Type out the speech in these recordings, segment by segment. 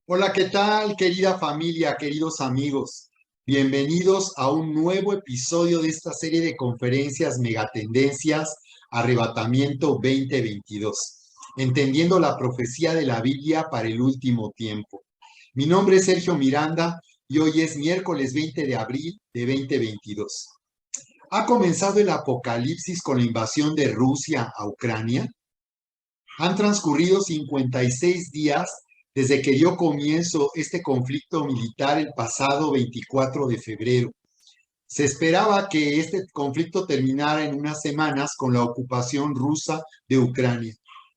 Hola, ¿qué tal, querida familia, queridos amigos? Bienvenidos a un nuevo episodio de esta serie de conferencias Megatendencias Arrebatamiento 2022, entendiendo la profecía de la Biblia para el último tiempo. Mi nombre es Sergio Miranda y hoy es miércoles 20 de abril de 2022. ¿Ha comenzado el apocalipsis con la invasión de Rusia a Ucrania? Han transcurrido 56 días desde que dio comienzo este conflicto militar el pasado 24 de febrero. Se esperaba que este conflicto terminara en unas semanas con la ocupación rusa de Ucrania.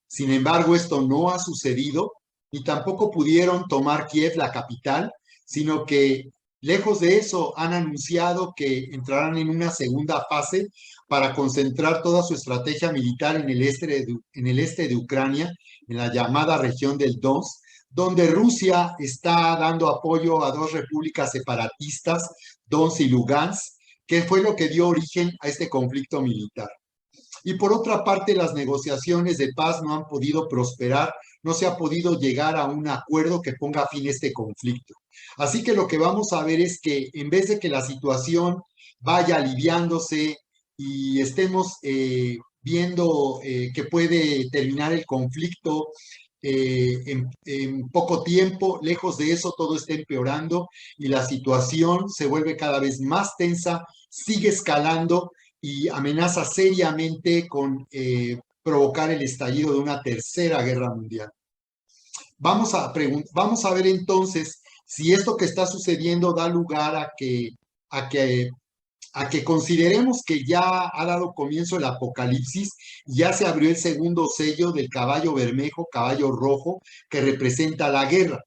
Sin embargo, esto no ha sucedido y tampoco pudieron tomar Kiev, la capital, sino que lejos de eso han anunciado que entrarán en una segunda fase para concentrar toda su estrategia militar en el este de Ucrania, en la llamada región del Donetsk, donde Rusia está dando apoyo a dos repúblicas separatistas, Donetsk y Lugansk, que fue lo que dio origen a este conflicto militar. Y por otra parte, las negociaciones de paz no han podido prosperar, no se ha podido llegar a un acuerdo que ponga fin a este conflicto. Así que lo que vamos a ver es que en vez de que la situación vaya aliviándose y estemos viendo que puede terminar el conflicto en poco tiempo, lejos de eso todo está empeorando y la situación se vuelve cada vez más tensa, sigue escalando y amenaza seriamente con provocar el estallido de una tercera guerra mundial. Vamos a ver entonces si esto que está sucediendo da lugar a que, a que consideremos que ya ha dado comienzo el apocalipsis, ya se abrió el segundo sello del caballo bermejo, caballo rojo, que representa la guerra.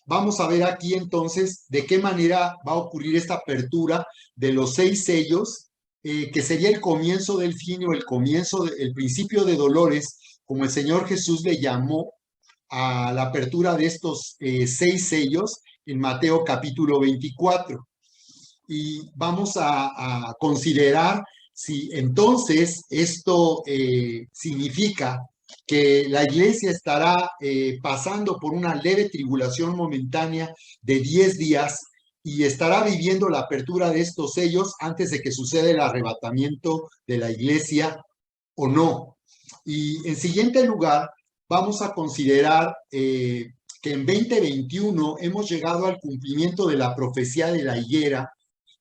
Vamos a ver aquí entonces de qué manera va a ocurrir esta apertura de los 6 sellos, que sería el comienzo del fin o el principio de dolores, como el Señor Jesús le llamó a la apertura de estos 6 sellos en Mateo capítulo 24. Y vamos a considerar si entonces esto significa que la iglesia estará pasando por una leve tribulación momentánea de 10 días y estará viviendo la apertura de estos sellos antes de que suceda el arrebatamiento de la iglesia o no. Y en siguiente lugar, vamos a considerar que en 2021 hemos llegado al cumplimiento de la profecía de la higuera,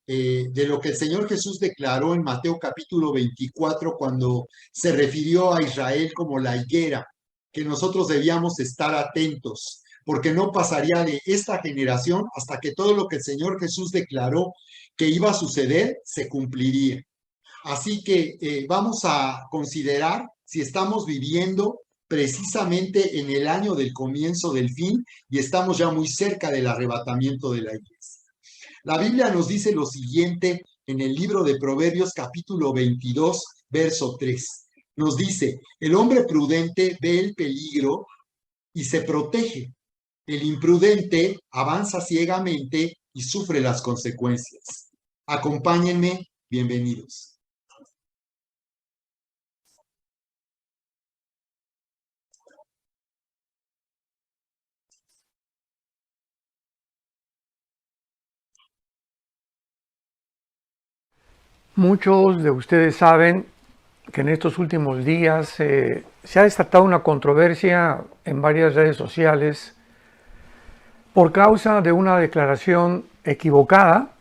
de lo que el Señor Jesús declaró en Mateo capítulo 24 cuando se refirió a Israel como la higuera, que nosotros debíamos estar atentos, porque no pasaría de esta generación hasta que todo lo que el Señor Jesús declaró que iba a suceder se cumpliría. Así que vamos a considerar si estamos viviendo precisamente en el año del comienzo del fin y estamos ya muy cerca del arrebatamiento de la iglesia. La Biblia nos dice lo siguiente en el libro de Proverbios capítulo 22, verso 3. Nos dice, el hombre prudente ve el peligro y se protege. El imprudente avanza ciegamente y sufre las consecuencias. Acompáñenme, bienvenidos. Muchos de ustedes saben que en estos últimos días se ha desatado una controversia en varias redes sociales por causa de una declaración equivocada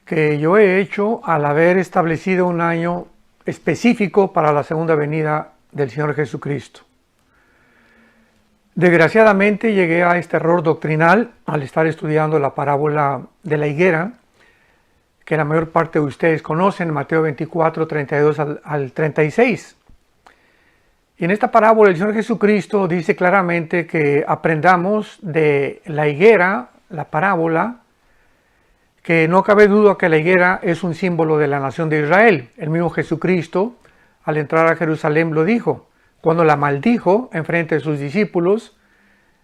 que yo he hecho al haber establecido un año específico para la segunda venida del Señor Jesucristo. Desgraciadamente llegué a este error doctrinal al estar estudiando la parábola de la higuera, que la mayor parte de ustedes conocen, Mateo 24, 32 al 36. Y en esta parábola el Señor Jesucristo dice claramente que aprendamos de la higuera, la parábola, que no cabe duda que la higuera es un símbolo de la nación de Israel. El mismo Jesucristo, al entrar a Jerusalén, lo dijo, cuando la maldijo en frente de sus discípulos,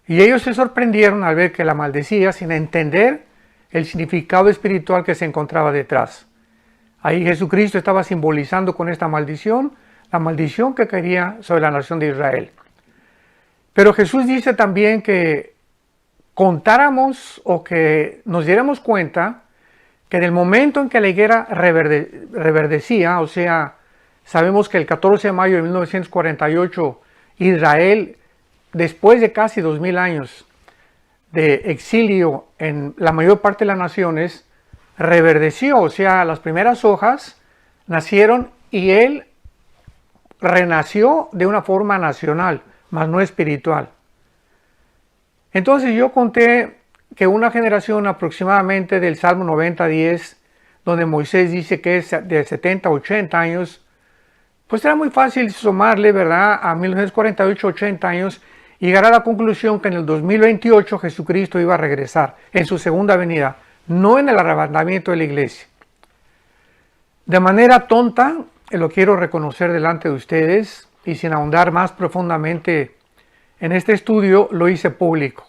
y ellos se sorprendieron al ver que la maldecía sin entender el significado espiritual que se encontraba detrás. Ahí Jesucristo estaba simbolizando con esta maldición, la maldición que caería sobre la nación de Israel. Pero Jesús dice también que contáramos o que nos diéramos cuenta que en el momento en que la higuera reverdecía, o sea, sabemos que el 14 de mayo de 1948 Israel, después de casi 2000 años de exilio en la mayor parte de las naciones, reverdeció, o sea, las primeras hojas nacieron y él renació de una forma nacional, mas no espiritual. Entonces yo conté que una generación aproximadamente del Salmo 90:10, donde Moisés dice que es de 70 a 80 años, pues era muy fácil sumarle, ¿verdad?, a 1948, 80 años, y llegar a la conclusión que en el 2028 Jesucristo iba a regresar en su segunda venida, no en el arrebatamiento de la iglesia. De manera tonta, lo quiero reconocer delante de ustedes, y sin ahondar más profundamente en este estudio, lo hice público.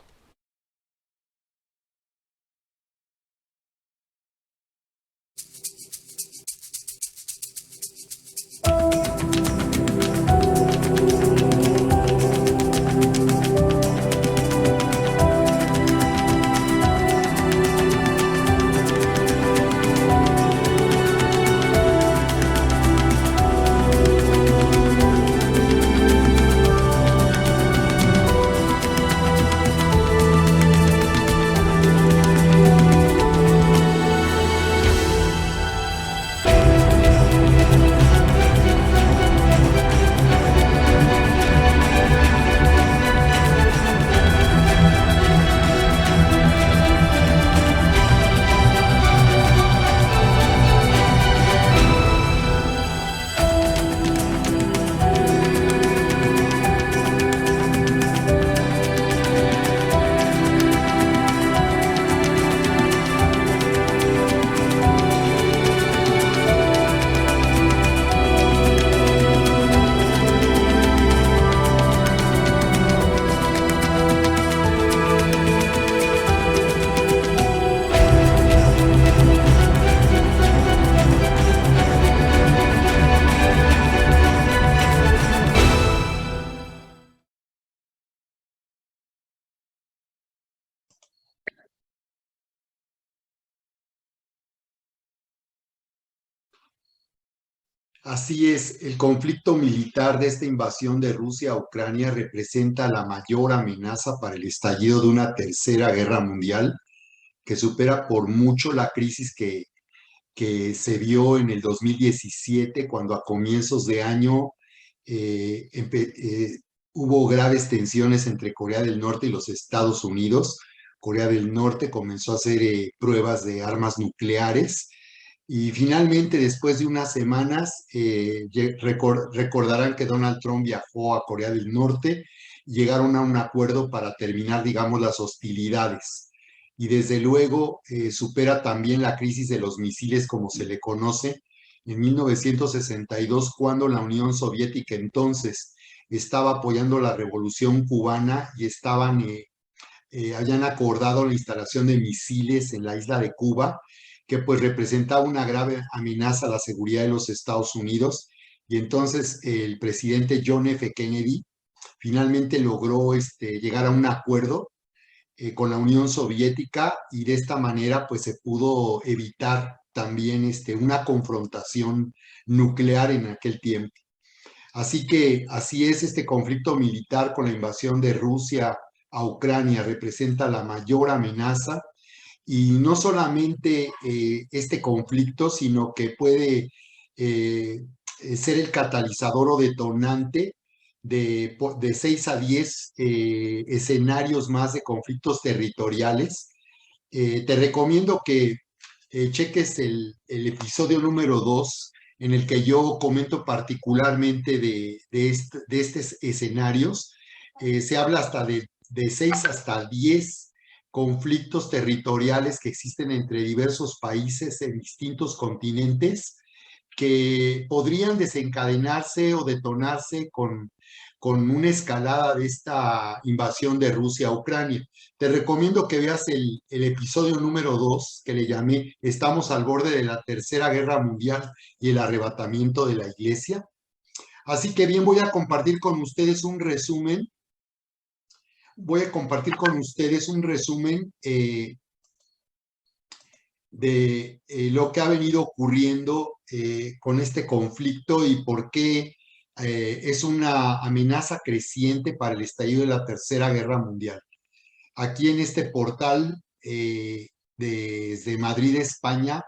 Así es, el conflicto militar de esta invasión de Rusia a Ucrania representa la mayor amenaza para el estallido de una tercera guerra mundial que supera por mucho la crisis que se vio en el 2017, cuando a comienzos de año hubo graves tensiones entre Corea del Norte y los Estados Unidos. Corea del Norte comenzó a hacer pruebas de armas nucleares y finalmente, después de unas semanas, recordarán que Donald Trump viajó a Corea del Norte y llegaron a un acuerdo para terminar, digamos, las hostilidades. Y desde luego supera también la crisis de los misiles, como se le conoce, en 1962, cuando la Unión Soviética entonces estaba apoyando la Revolución Cubana y habían acordado la instalación de misiles en la isla de Cuba, que pues representaba una grave amenaza a la seguridad de los Estados Unidos. Y entonces el presidente John F. Kennedy finalmente logró llegar a un acuerdo con la Unión Soviética, y de esta manera pues se pudo evitar también una confrontación nuclear en aquel tiempo. Así que así es, este conflicto militar con la invasión de Rusia a Ucrania representa la mayor amenaza, y no solamente este conflicto, sino que puede ser el catalizador o detonante de 6 a 10 escenarios más de conflictos territoriales. Te recomiendo que cheques el episodio número 2, en el que yo comento particularmente de estos escenarios. Se habla hasta de 6 hasta 10 conflictos territoriales que existen entre diversos países en distintos continentes, que podrían desencadenarse o detonarse con una escalada de esta invasión de Rusia a Ucrania. Te recomiendo que veas el episodio número 2, que le llamé "Estamos al borde de la Tercera Guerra Mundial y el arrebatamiento de la Iglesia". Así que bien, voy a compartir con ustedes un resumen voy a compartir con ustedes un resumen de lo que ha venido ocurriendo con este conflicto y por qué es una amenaza creciente para el estallido de la Tercera Guerra Mundial. Aquí en este portal desde Madrid, España,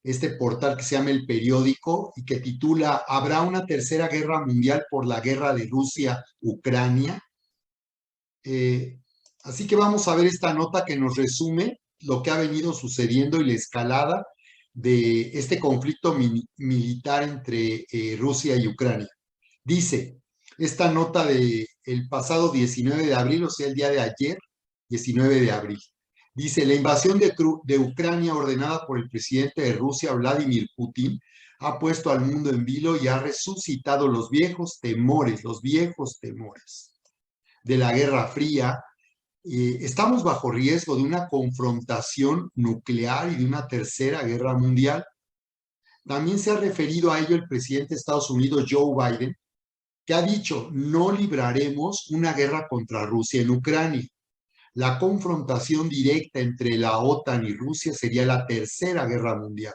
este portal que se llama El Periódico y que titula ¿Habrá una tercera guerra mundial por la guerra de Rusia-Ucrania? Así que vamos a ver esta nota que nos resume lo que ha venido sucediendo y la escalada de este conflicto militar entre Rusia y Ucrania. Dice esta nota del pasado 19 de abril, o sea, el día de ayer, 19 de abril. Dice, la invasión de Ucrania ordenada por el presidente de Rusia, Vladimir Putin, ha puesto al mundo en vilo y ha resucitado los viejos temores de la Guerra Fría. Estamos bajo riesgo de una confrontación nuclear y de una tercera guerra mundial. También se ha referido a ello el presidente de Estados Unidos, Joe Biden, que ha dicho, no libraremos una guerra contra Rusia en Ucrania. La confrontación directa entre la OTAN y Rusia sería la tercera guerra mundial.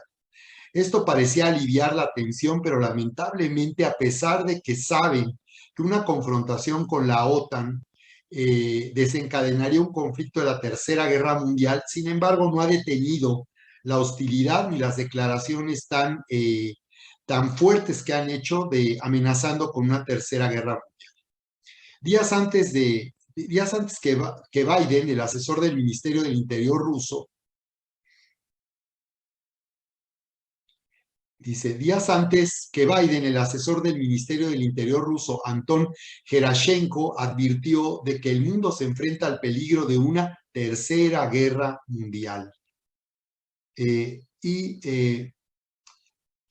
Esto parecía aliviar la tensión, pero lamentablemente, a pesar de que saben que una confrontación con la OTAN desencadenaría un conflicto de la Tercera Guerra Mundial, sin embargo, no ha detenido la hostilidad ni las declaraciones tan fuertes que han hecho de amenazando con una Tercera Guerra Mundial. Días antes que Biden, el asesor del Ministerio del Interior ruso, dice, días antes que Biden, el asesor del Ministerio del Interior ruso, Anton Gerashenko, advirtió de que el mundo se enfrenta al peligro de una tercera guerra mundial.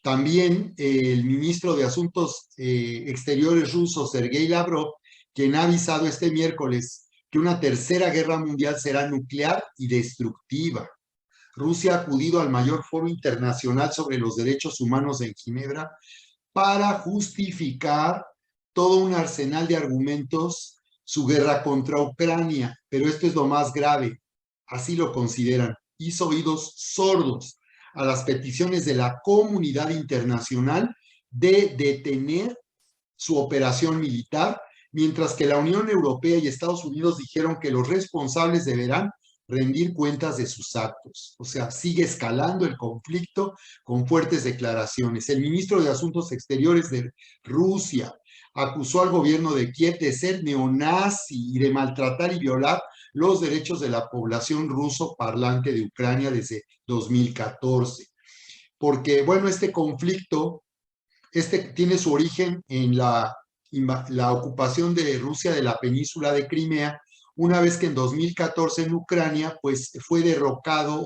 También el ministro de Asuntos Exteriores ruso, Sergei Lavrov, quien ha avisado este miércoles que una tercera guerra mundial será nuclear y destructiva. Rusia ha acudido al mayor foro internacional sobre los derechos humanos en Ginebra para justificar todo un arsenal de argumentos su guerra contra Ucrania, pero esto es lo más grave, así lo consideran. Hizo oídos sordos a las peticiones de la comunidad internacional de detener su operación militar, mientras que la Unión Europea y Estados Unidos dijeron que los responsables deberán rendir cuentas de sus actos. O sea, sigue escalando el conflicto con fuertes declaraciones. El ministro de Asuntos Exteriores de Rusia acusó al gobierno de Kiev de ser neonazi y de maltratar y violar los derechos de la población ruso parlante de Ucrania desde 2014. Porque, bueno, este conflicto tiene su origen en la ocupación de Rusia de la península de Crimea, una vez que en 2014 en Ucrania pues fue derrocado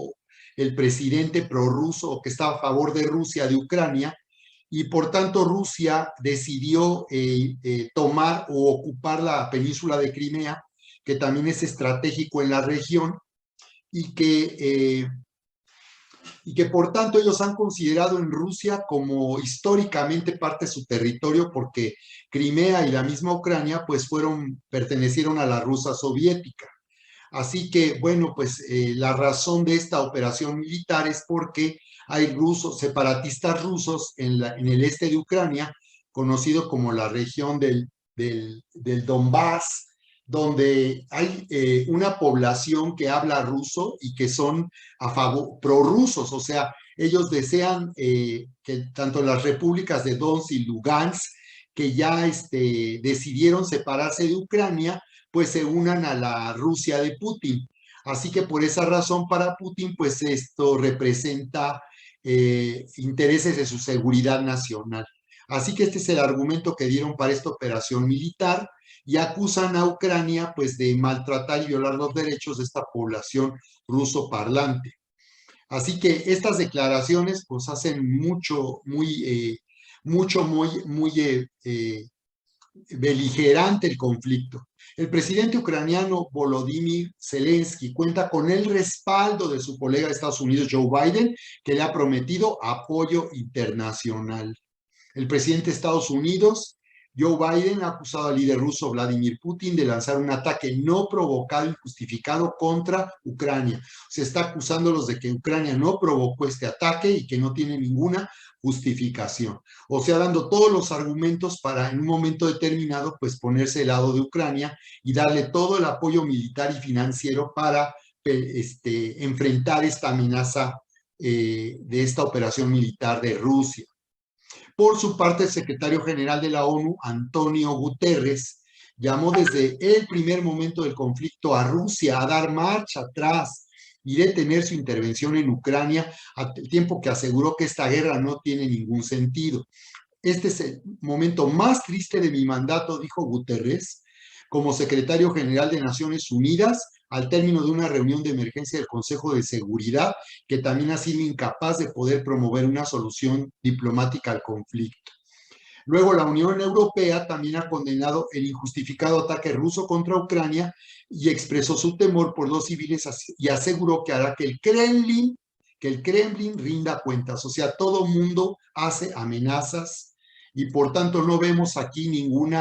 el presidente prorruso que estaba a favor de Rusia de Ucrania, y por tanto Rusia decidió tomar o ocupar la península de Crimea, que también es estratégico en la región, y que por tanto ellos han considerado en Rusia como históricamente parte de su territorio, porque Crimea y la misma Ucrania pues pertenecieron a la Rusia soviética. Así que, bueno, pues la razón de esta operación militar es porque hay separatistas rusos en el este de Ucrania, conocido como la región del Donbass, donde hay una población que habla ruso y que son a favor, prorrusos, o sea, ellos desean que tanto las repúblicas de Donetsk y Lugansk, que ya decidieron separarse de Ucrania, pues se unan a la Rusia de Putin. Así que por esa razón para Putin, pues esto representa intereses de su seguridad nacional. Así que este es el argumento que dieron para esta operación militar, y acusan a Ucrania pues de maltratar y violar los derechos de esta población ruso parlante. Así que estas declaraciones pues hacen muy beligerante el conflicto. El presidente ucraniano Volodymyr Zelensky cuenta con el respaldo de su colega de Estados Unidos, Joe Biden, que le ha prometido apoyo internacional. El presidente de Estados Unidos Joe Biden ha acusado al líder ruso Vladimir Putin de lanzar un ataque no provocado y justificado contra Ucrania. Se está acusándolos de que Ucrania no provocó este ataque y que no tiene ninguna justificación. O sea, dando todos los argumentos para en un momento determinado pues ponerse del lado de Ucrania y darle todo el apoyo militar y financiero para enfrentar esta amenaza de esta operación militar de Rusia. Por su parte, el secretario general de la ONU, Antonio Guterres, llamó desde el primer momento del conflicto a Rusia a dar marcha atrás y detener su intervención en Ucrania, al tiempo que aseguró que esta guerra no tiene ningún sentido. Este es el momento más triste de mi mandato, dijo Guterres, como secretario general de Naciones Unidas, al término de una reunión de emergencia del Consejo de Seguridad, que también ha sido incapaz de poder promover una solución diplomática al conflicto. Luego, la Unión Europea también ha condenado el injustificado ataque ruso contra Ucrania y expresó su temor por los civiles y aseguró que hará que el Kremlin rinda cuentas. O sea, todo mundo hace amenazas y por tanto no vemos aquí ningún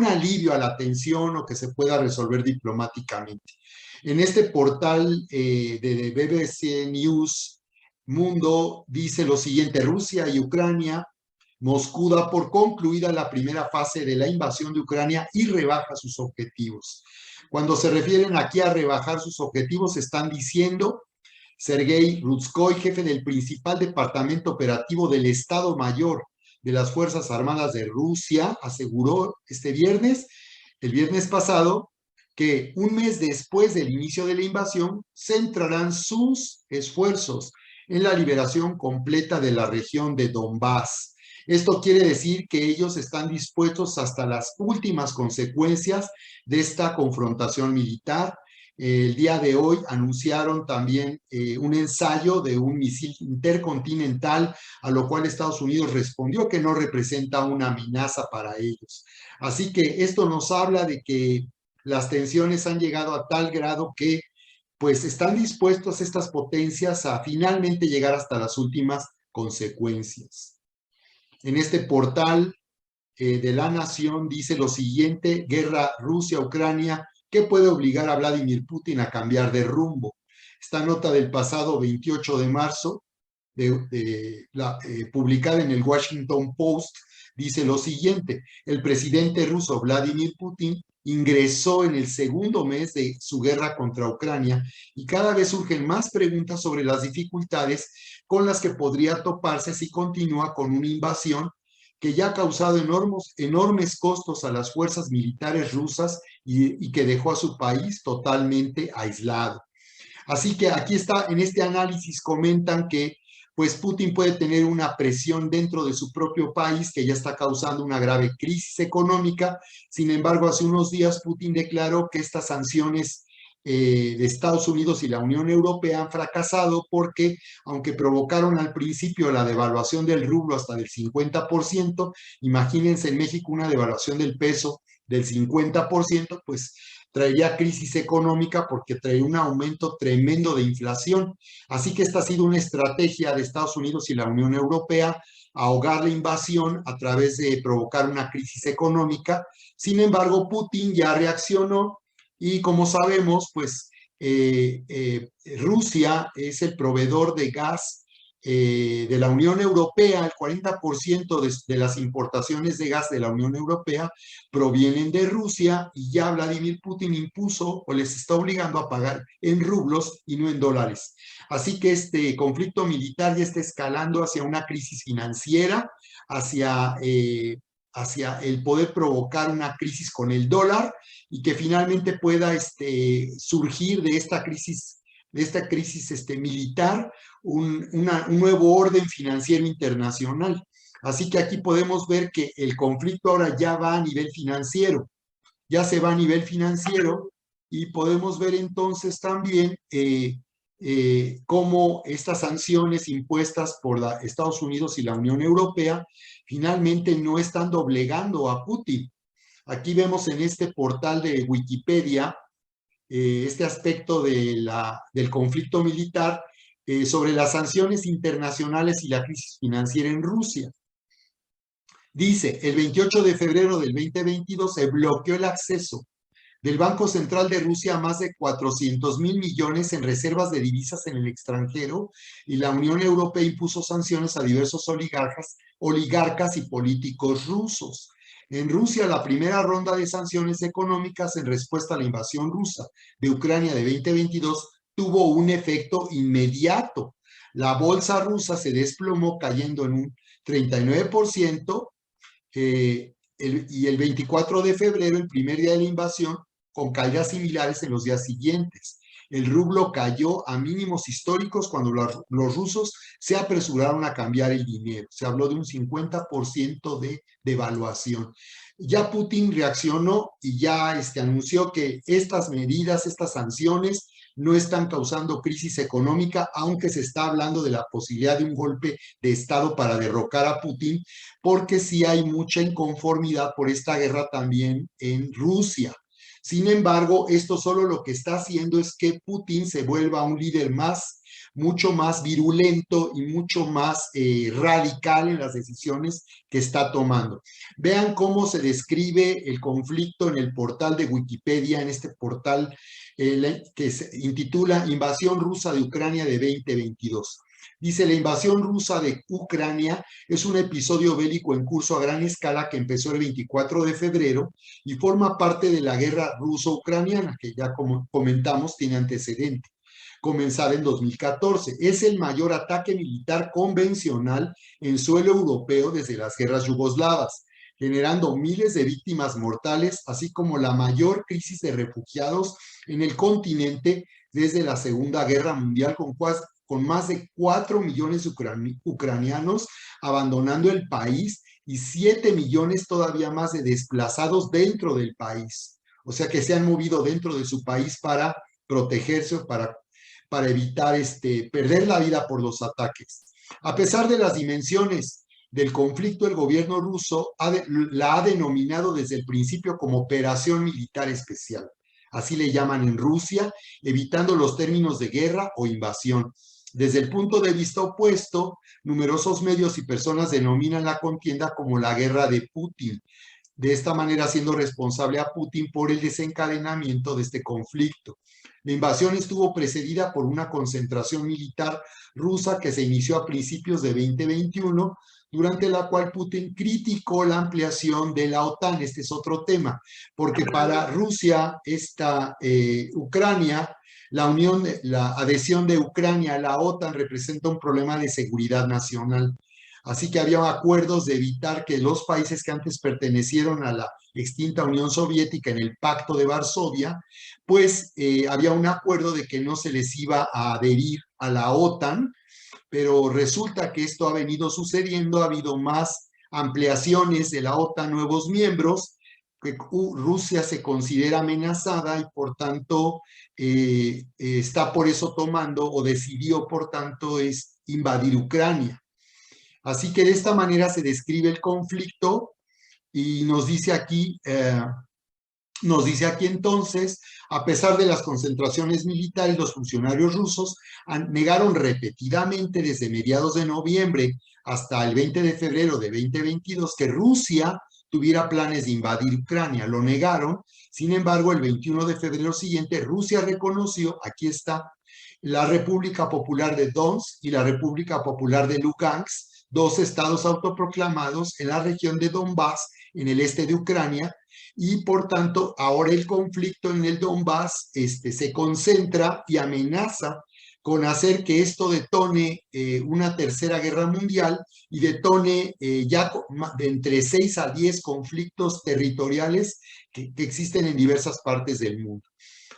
alivio a la tensión o que se pueda resolver diplomáticamente. En este portal de BBC News Mundo dice lo siguiente: Rusia y Ucrania, Moscú da por concluida la primera fase de la invasión de Ucrania y rebaja sus objetivos. Cuando se refieren aquí a rebajar sus objetivos, están diciendo Sergei Rutskoy, jefe del principal departamento operativo del Estado Mayor de las Fuerzas Armadas de Rusia, aseguró el viernes pasado, que un mes después del inicio de la invasión, centrarán sus esfuerzos en la liberación completa de la región de Donbass. Esto quiere decir que ellos están dispuestos hasta las últimas consecuencias de esta confrontación militar. El día de hoy anunciaron también un ensayo de un misil intercontinental, a lo cual Estados Unidos respondió que no representa una amenaza para ellos. Así que esto nos habla de que las tensiones han llegado a tal grado que pues están dispuestos estas potencias a finalmente llegar hasta las últimas consecuencias. En este portal de La Nación dice lo siguiente: guerra Rusia-Ucrania, ¿qué puede obligar a Vladimir Putin a cambiar de rumbo? Esta nota del pasado 28 de marzo, publicada en el Washington Post, dice lo siguiente: el presidente ruso Vladimir Putin ingresó en el segundo mes de su guerra contra Ucrania y cada vez surgen más preguntas sobre las dificultades con las que podría toparse si continúa con una invasión que ya ha causado enormes costos a las fuerzas militares rusas y que dejó a su país totalmente aislado. Así que aquí está, en este análisis comentan que pues Putin puede tener una presión dentro de su propio país que ya está causando una grave crisis económica. Sin embargo, hace unos días Putin declaró que estas sanciones de Estados Unidos y la Unión Europea han fracasado porque, aunque provocaron al principio la devaluación del rublo hasta del 50%, imagínense en México una devaluación del peso del 50%, pues traería crisis económica porque traería un aumento tremendo de inflación. Así que esta ha sido una estrategia de Estados Unidos y la Unión Europea, ahogar la invasión a través de provocar una crisis económica. Sin embargo, Putin ya reaccionó y, como sabemos, pues Rusia es el proveedor de gas de la Unión Europea. El 40% de las importaciones de gas de la Unión Europea provienen de Rusia y ya Vladimir Putin impuso o les está obligando a pagar en rublos y no en dólares. Así que este conflicto militar ya está escalando hacia una crisis financiera, hacia el poder provocar una crisis con el dólar y que finalmente pueda surgir de esta crisis militar un nuevo orden financiero internacional. Así que aquí podemos ver que el conflicto ahora ya va a nivel financiero, ya se va a nivel financiero y podemos ver entonces también cómo estas sanciones impuestas por Estados Unidos y la Unión Europea finalmente no están doblegando a Putin. Aquí vemos en este portal de Wikipedia este aspecto del conflicto militar sobre las sanciones internacionales y la crisis financiera en Rusia. Dice, el 28 de febrero del 2022 se bloqueó el acceso del Banco Central de Rusia a más de 400.000 millones en reservas de divisas en el extranjero y la Unión Europea impuso sanciones a diversos oligarcas y políticos rusos. En Rusia, la primera ronda de sanciones económicas en respuesta a la invasión rusa de Ucrania de 2022 tuvo un efecto inmediato. La bolsa rusa se desplomó cayendo en un 39%, y el 24 de febrero, el primer día de la invasión, con caídas similares en los días siguientes. El rublo cayó a mínimos históricos cuando los rusos se apresuraron a cambiar el dinero. Se habló de un 50% de devaluación. Ya Putin reaccionó y ya anunció que estas medidas, estas sanciones, no están causando crisis económica, aunque se está hablando de la posibilidad de un golpe de Estado para derrocar a Putin, porque sí hay mucha inconformidad por esta guerra también en Rusia. Sin embargo, esto solo lo que está haciendo es que Putin se vuelva un líder mucho más virulento y mucho más radical en las decisiones que está tomando. Vean cómo se describe el conflicto en el portal de Wikipedia, en este portal que se intitula Invasión rusa de Ucrania de 2022. Dice, la invasión rusa de Ucrania es un episodio bélico en curso a gran escala que empezó el 24 de febrero y forma parte de la guerra ruso-ucraniana, que ya como comentamos tiene antecedente, comenzar en 2014. Es el mayor ataque militar convencional en suelo europeo desde las guerras yugoslavas, generando miles de víctimas mortales, así como la mayor crisis de refugiados en el continente desde la Segunda Guerra Mundial, con más de 4 millones de ucranianos abandonando el país y 7 millones todavía más de desplazados dentro del país. O sea que se han movido dentro de su país para protegerse, para evitar perder la vida por los ataques. A pesar de las dimensiones del conflicto, el gobierno ruso la ha denominado desde el principio como operación militar especial. Así le llaman en Rusia, evitando los términos de guerra o invasión. Desde el punto de vista opuesto, numerosos medios y personas denominan la contienda como la guerra de Putin, de esta manera siendo responsable a Putin por el desencadenamiento de este conflicto. La invasión estuvo precedida por una concentración militar rusa que se inició a principios de 2021, durante la cual Putin criticó la ampliación de la OTAN. Este es otro tema, porque para Rusia, Ucrania, la adhesión de Ucrania a la OTAN representa un problema de seguridad nacional. Así que había acuerdos de evitar que los países que antes pertenecieron a la extinta Unión Soviética en el Pacto de Varsovia, pues había un acuerdo de que no se les iba a adherir a la OTAN, pero resulta que esto ha venido sucediendo, ha habido más ampliaciones de la OTAN, nuevos miembros, que Rusia se considera amenazada y por tanto está por eso tomando o decidió por tanto es invadir Ucrania. Así que de esta manera se describe el conflicto y nos dice aquí entonces, a pesar de las concentraciones militares, los funcionarios rusos negaron repetidamente desde mediados de noviembre hasta el 20 de febrero de 2022 que Rusia tuviera planes de invadir Ucrania. Lo negaron. Sin embargo, el 21 de febrero siguiente, Rusia reconoció, aquí está, la República Popular de Donetsk y la República Popular de Lugansk, dos estados autoproclamados en la región de Donbass, en el este de Ucrania, y por tanto ahora el conflicto en el Donbass se concentra y amenaza con hacer que esto detone una tercera guerra mundial y detone ya de entre 6 a 10 conflictos territoriales que existen en diversas partes del mundo.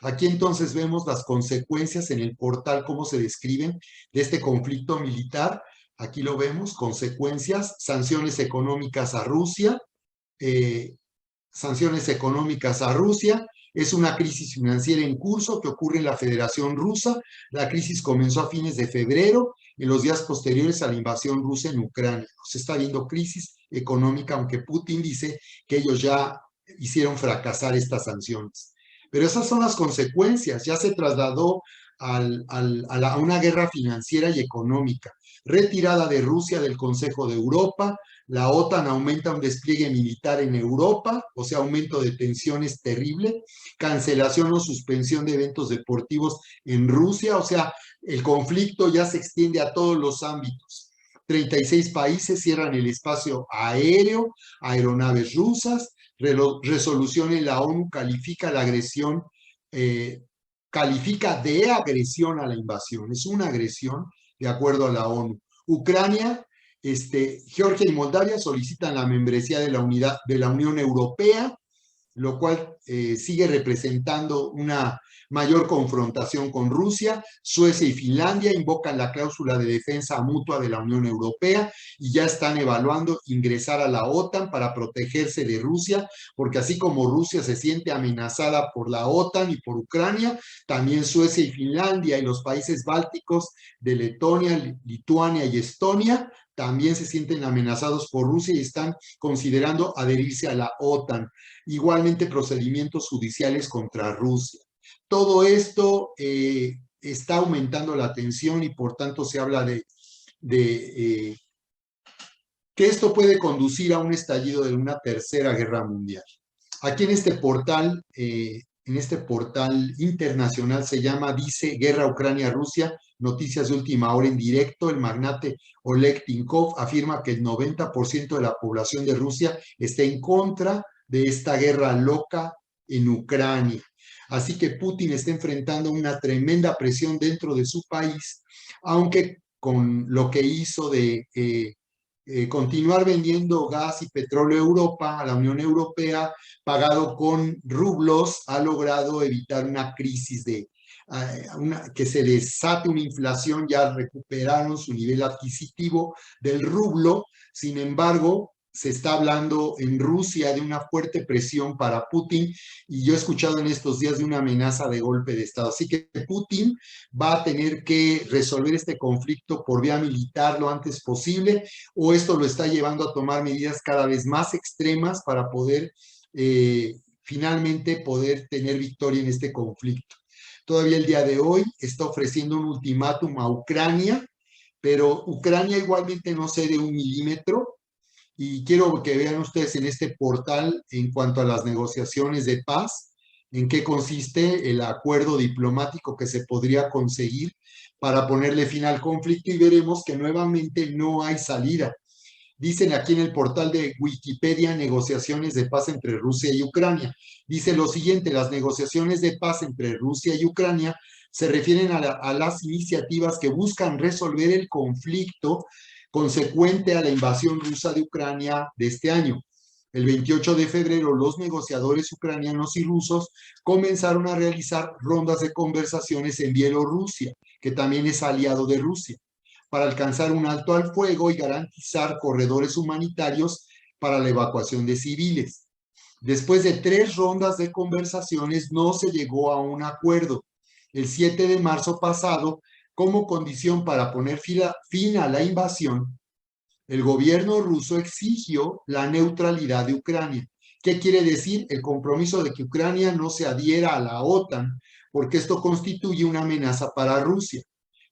Aquí entonces vemos las consecuencias en el portal, cómo se describen de este conflicto militar. Aquí lo vemos, consecuencias, sanciones económicas a Rusia, es una crisis financiera en curso que ocurre en la Federación Rusa. La crisis comenzó a fines de febrero, en los días posteriores a la invasión rusa en Ucrania. Se está viendo crisis económica, aunque Putin dice que ellos ya hicieron fracasar estas sanciones. Pero esas son las consecuencias. Ya se trasladó a una guerra financiera y económica. Retirada de Rusia del Consejo de Europa, la OTAN aumenta un despliegue militar en Europa, o sea, aumento de tensiones terrible, cancelación o suspensión de eventos deportivos en Rusia, o sea, el conflicto ya se extiende a todos los ámbitos. 36 países cierran el espacio aéreo, aeronaves rusas, resolución en la ONU califica la agresión, califica de agresión a la invasión, es una agresión de acuerdo a la ONU. Ucrania, Georgia y Moldavia solicitan la membresía de la Unión Europea, lo cual sigue representando una mayor confrontación con Rusia. Suecia y Finlandia invocan la cláusula de defensa mutua de la Unión Europea y ya están evaluando ingresar a la OTAN para protegerse de Rusia, porque así como Rusia se siente amenazada por la OTAN y por Ucrania, también Suecia y Finlandia y los países bálticos de Letonia, Lituania y Estonia también se sienten amenazados por Rusia y están considerando adherirse a la OTAN. Igualmente procedimientos judiciales contra Rusia. Todo esto está aumentando la tensión y por tanto se habla de que esto puede conducir a un estallido de una tercera guerra mundial. Aquí en este portal internacional se llama, dice, Guerra Ucrania-Rusia, noticias de última hora en directo. El magnate Oleg Tinkov afirma que el 90% de la población de Rusia está en contra de esta guerra loca en Ucrania. Así que Putin está enfrentando una tremenda presión dentro de su país, aunque con lo que hizo de continuar vendiendo gas y petróleo a Europa, a la Unión Europea, pagado con rublos, ha logrado evitar una crisis que se desate una inflación, ya recuperaron su nivel adquisitivo del rublo. Sin embargo, se está hablando en Rusia de una fuerte presión para Putin y yo he escuchado en estos días de una amenaza de golpe de Estado. Así que Putin va a tener que resolver este conflicto por vía militar lo antes posible, o esto lo está llevando a tomar medidas cada vez más extremas para poder finalmente poder tener victoria en este conflicto. Todavía el día de hoy está ofreciendo un ultimátum a Ucrania, pero Ucrania igualmente no cede un milímetro. Y quiero que vean ustedes en este portal en cuanto a las negociaciones de paz, en qué consiste el acuerdo diplomático que se podría conseguir para ponerle fin al conflicto y veremos que nuevamente no hay salida. Dicen aquí en el portal de Wikipedia, negociaciones de paz entre Rusia y Ucrania. Dice lo siguiente, las negociaciones de paz entre Rusia y Ucrania se refieren a las iniciativas que buscan resolver el conflicto consecuente a la invasión rusa de Ucrania de este año. El 28 de febrero, los negociadores ucranianos y rusos comenzaron a realizar rondas de conversaciones en Bielorrusia, que también es aliado de Rusia, para alcanzar un alto al fuego y garantizar corredores humanitarios para la evacuación de civiles. Después de 3 rondas de conversaciones, no se llegó a un acuerdo. El 7 de marzo pasado, como condición para poner fin a la invasión, el gobierno ruso exigió la neutralidad de Ucrania. ¿Qué quiere decir? El compromiso de que Ucrania no se adhiera a la OTAN, porque esto constituye una amenaza para Rusia.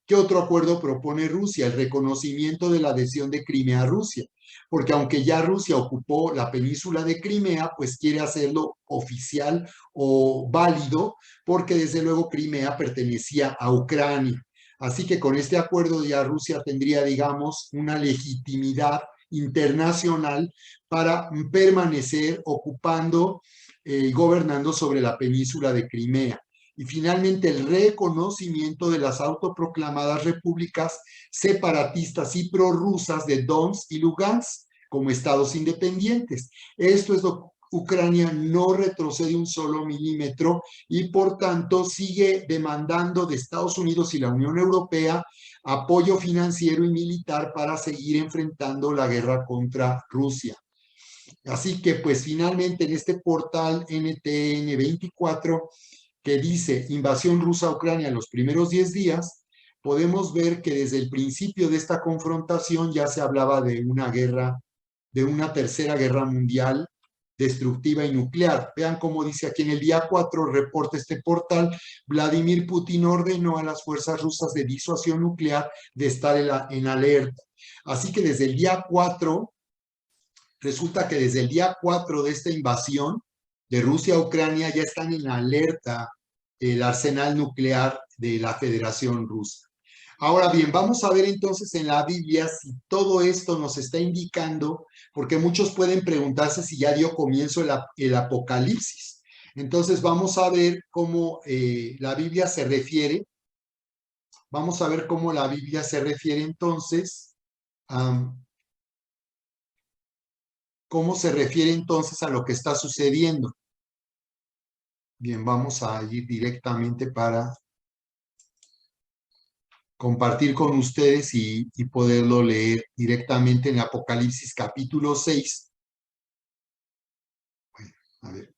¿Qué otro acuerdo propone Rusia? El reconocimiento de la adhesión de Crimea a Rusia, porque aunque ya Rusia ocupó la península de Crimea, pues quiere hacerlo oficial o válido, porque desde luego Crimea pertenecía a Ucrania. Así que con este acuerdo ya Rusia tendría, digamos, una legitimidad internacional para permanecer ocupando y gobernando sobre la península de Crimea. Y finalmente el reconocimiento de las autoproclamadas repúblicas separatistas y prorrusas de Donetsk y Lugansk como estados independientes. Esto es lo que Ucrania no retrocede un solo milímetro y por tanto sigue demandando de Estados Unidos y la Unión Europea apoyo financiero y militar para seguir enfrentando la guerra contra Rusia. Así que pues finalmente en este portal NTN 24 que dice invasión rusa a Ucrania en los primeros 10 días, podemos ver que desde el principio de esta confrontación ya se hablaba de una guerra, de una tercera guerra mundial destructiva y nuclear. Vean cómo dice aquí en el día 4, reporta este portal, Vladimir Putin ordenó a las fuerzas rusas de disuasión nuclear de estar en alerta. Así que desde el día 4, resulta que desde el día 4 de esta invasión de Rusia a Ucrania ya están en alerta el arsenal nuclear de la Federación Rusa. Ahora bien, vamos a ver entonces en la Biblia si todo esto nos está indicando, porque muchos pueden preguntarse si ya dio comienzo el Apocalipsis. Entonces vamos a ver cómo la Biblia se refiere, vamos a ver cómo la Biblia se refiere entonces, cómo se refiere entonces a lo que está sucediendo. Bien, vamos a ir directamente para compartir con ustedes y poderlo leer directamente en Apocalipsis capítulo 6. Bueno, a ver,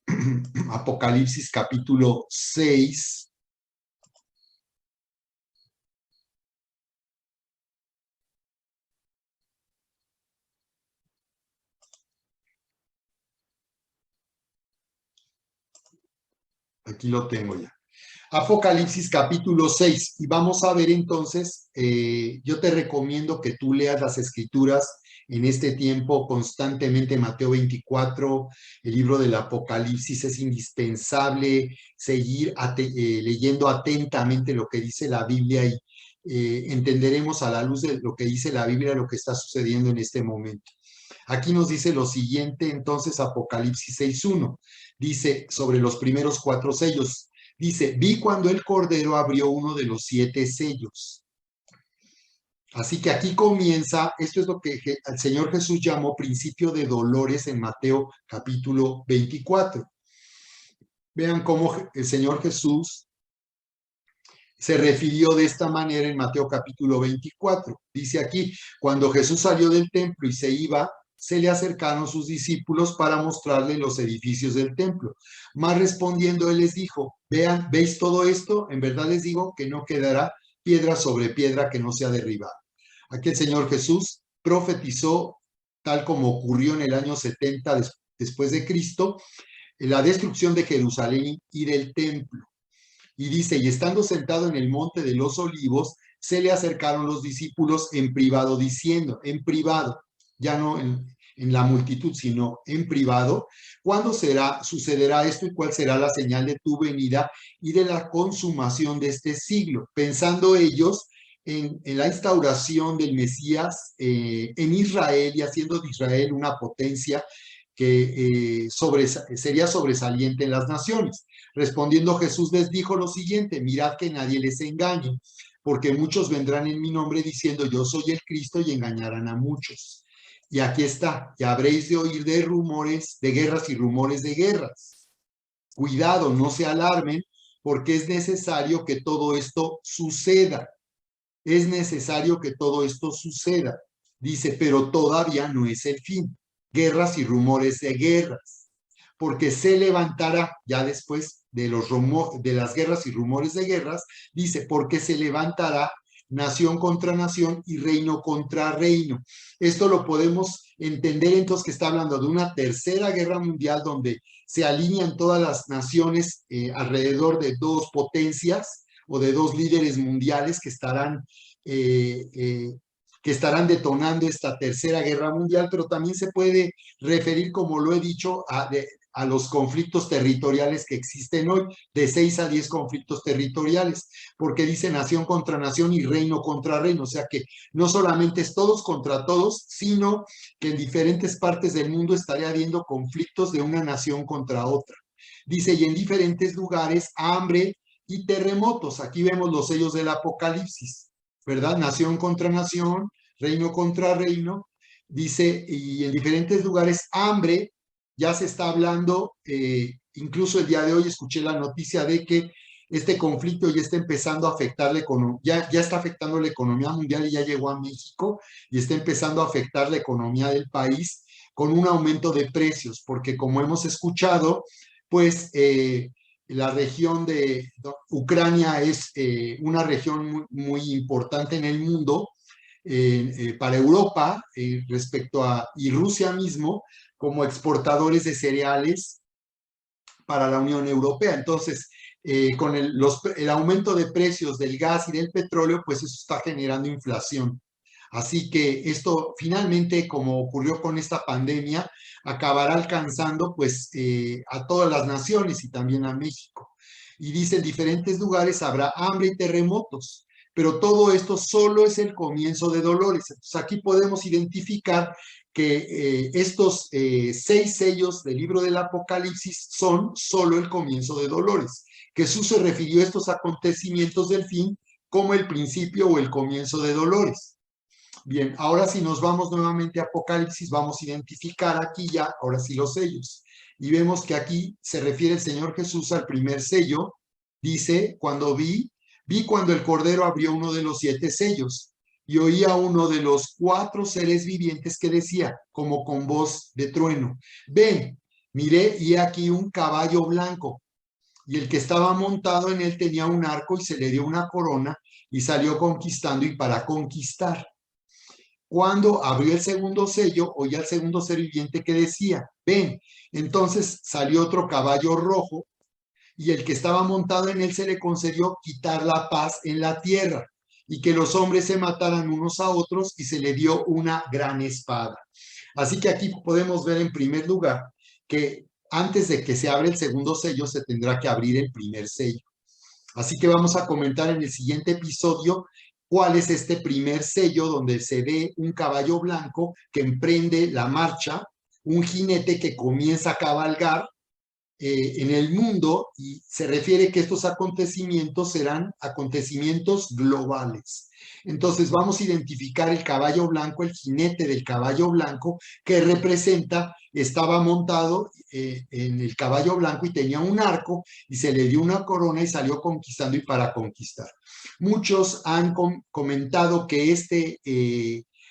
Apocalipsis capítulo 6. Aquí lo tengo ya. Apocalipsis capítulo 6, y vamos a ver entonces, yo te recomiendo que tú leas las escrituras en este tiempo constantemente. Mateo 24, el libro del Apocalipsis, es indispensable seguir leyendo atentamente lo que dice la Biblia y entenderemos a la luz de lo que dice la Biblia lo que está sucediendo en este momento. Aquí nos dice lo siguiente, entonces, Apocalipsis 6:1, dice sobre los primeros 4 sellos. Dice, vi cuando el Cordero abrió uno de los 7 sellos. Así que aquí comienza, esto es lo que el Señor Jesús llamó principio de dolores en Mateo capítulo 24. Vean cómo el Señor Jesús se refirió de esta manera en Mateo capítulo 24. Dice aquí, cuando Jesús salió del templo y se iba, se le acercaron sus discípulos para mostrarle los edificios del templo. Mas respondiendo él les dijo, vean, ¿veis todo esto? En verdad les digo que no quedará piedra sobre piedra que no sea derribada. Aquí el Señor Jesús profetizó, tal como ocurrió en el año 70 después de Cristo, la destrucción de Jerusalén y del templo. Y dice, y estando sentado en el monte de los olivos, se le acercaron los discípulos en privado diciendo, en privado, ya no en la multitud, sino en privado, ¿cuándo sucederá esto y cuál será la señal de tu venida y de la consumación de este siglo? Pensando ellos en la instauración del Mesías en Israel y haciendo de Israel una potencia que sería sobresaliente en las naciones. Respondiendo Jesús les dijo lo siguiente, mirad que nadie les engañe, porque muchos vendrán en mi nombre diciendo yo soy el Cristo y engañarán a muchos. Y aquí está, y habréis de oír de rumores, de guerras y rumores de guerras. Cuidado, no se alarmen, porque es necesario que todo esto suceda. Es necesario que todo esto suceda. Dice, pero todavía no es el fin. Guerras y rumores de guerras. Porque se levantará, ya después de las guerras y rumores de guerras, dice, porque se levantará nación contra nación y reino contra reino. Esto lo podemos entender entonces que está hablando de una tercera guerra mundial donde se alinean todas las naciones alrededor de dos potencias o de dos líderes mundiales que estarán detonando esta tercera guerra mundial, pero también se puede referir, como lo he dicho, a los conflictos territoriales que existen hoy, de 6 a 10 conflictos territoriales, porque dice nación contra nación y reino contra reino, o sea que no solamente es todos contra todos, sino que en diferentes partes del mundo estaría habiendo conflictos de una nación contra otra. Dice, y en diferentes lugares, hambre y terremotos. Aquí vemos los sellos del Apocalipsis, ¿verdad? Nación contra nación, reino contra reino. Dice, y en diferentes lugares, hambre. Ya se está hablando, incluso el día de hoy escuché la noticia de que este conflicto ya está empezando a afectar la economía, ya está afectando la economía mundial y ya llegó a México y está empezando a afectar la economía del país con un aumento de precios, porque como hemos escuchado, pues la región de Ucrania es una región muy, muy importante en el mundo para Europa respecto a, y Rusia mismo, como exportadores de cereales para la Unión Europea. Entonces, con el aumento de precios del gas y del petróleo, pues eso está generando inflación. Así que esto finalmente, como ocurrió con esta pandemia, acabará alcanzando pues a todas las naciones y también a México. Y dice, en diferentes lugares habrá hambre y terremotos, pero todo esto solo es el comienzo de dolores. Entonces aquí podemos identificar que estos 6 sellos del libro del Apocalipsis son solo el comienzo de dolores. Jesús se refirió a estos acontecimientos del fin como el principio o el comienzo de dolores. Bien, ahora si nos vamos nuevamente a Apocalipsis, vamos a identificar aquí ya, ahora sí, los sellos. Y vemos que aquí se refiere el Señor Jesús al primer sello. Dice, vi cuando el Cordero abrió uno de los 7 sellos y oí a uno de los 4 seres vivientes que decía, como con voz de trueno, ven, miré y he aquí un caballo blanco, y el que estaba montado en él tenía un arco y se le dio una corona y salió conquistando y para conquistar. Cuando abrió el segundo sello, oí al segundo ser viviente que decía, ven, entonces salió otro caballo rojo y el que estaba montado en él se le concedió quitar la paz en la tierra y que los hombres se mataran unos a otros y se le dio una gran espada. Así que aquí podemos ver en primer lugar que antes de que se abra el segundo sello se tendrá que abrir el primer sello. Así que vamos a comentar en el siguiente episodio cuál es este primer sello donde se ve un caballo blanco que emprende la marcha, un jinete que comienza a cabalgar en el mundo, y se refiere que estos acontecimientos serán acontecimientos globales. Entonces vamos a identificar el caballo blanco, el jinete del caballo blanco, que representa, estaba montado en el caballo blanco y tenía un arco y se le dio una corona y salió conquistando y para conquistar. Muchos han comentado que este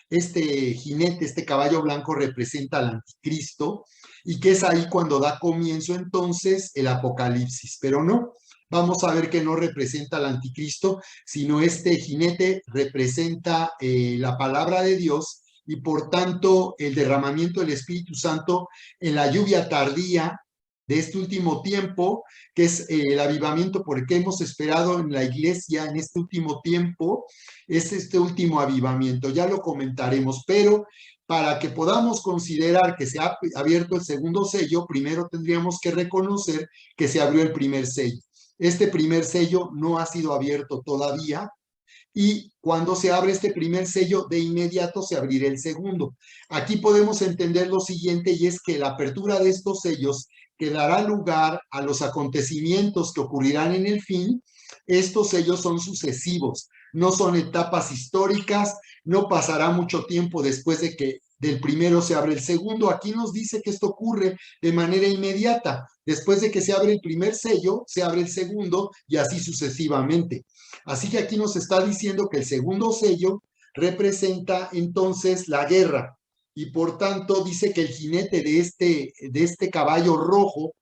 jinete, este caballo blanco representa al anticristo, y que es ahí cuando da comienzo entonces el Apocalipsis, pero no, vamos a ver que no representa al anticristo, sino este jinete representa la palabra de Dios y por tanto el derramamiento del Espíritu Santo en la lluvia tardía de este último tiempo, que es el avivamiento porque hemos esperado en la iglesia en este último tiempo, es este último avivamiento, ya lo comentaremos, pero para que podamos considerar que se ha abierto el segundo sello, primero tendríamos que reconocer que se abrió el primer sello. Este primer sello no ha sido abierto todavía, y cuando se abre este primer sello, de inmediato se abrirá el segundo. Aquí podemos entender lo siguiente, y es que la apertura de estos sellos que dará lugar a los acontecimientos que ocurrirán en el fin. Estos sellos son sucesivos, no son etapas históricas, no pasará mucho tiempo después de que del primero se abre el segundo. Aquí nos dice que esto ocurre de manera inmediata. Después de que se abre el primer sello, se abre el segundo y así sucesivamente. Así que aquí nos está diciendo que el segundo sello representa entonces la guerra, y por tanto dice que el jinete de este caballo rojo,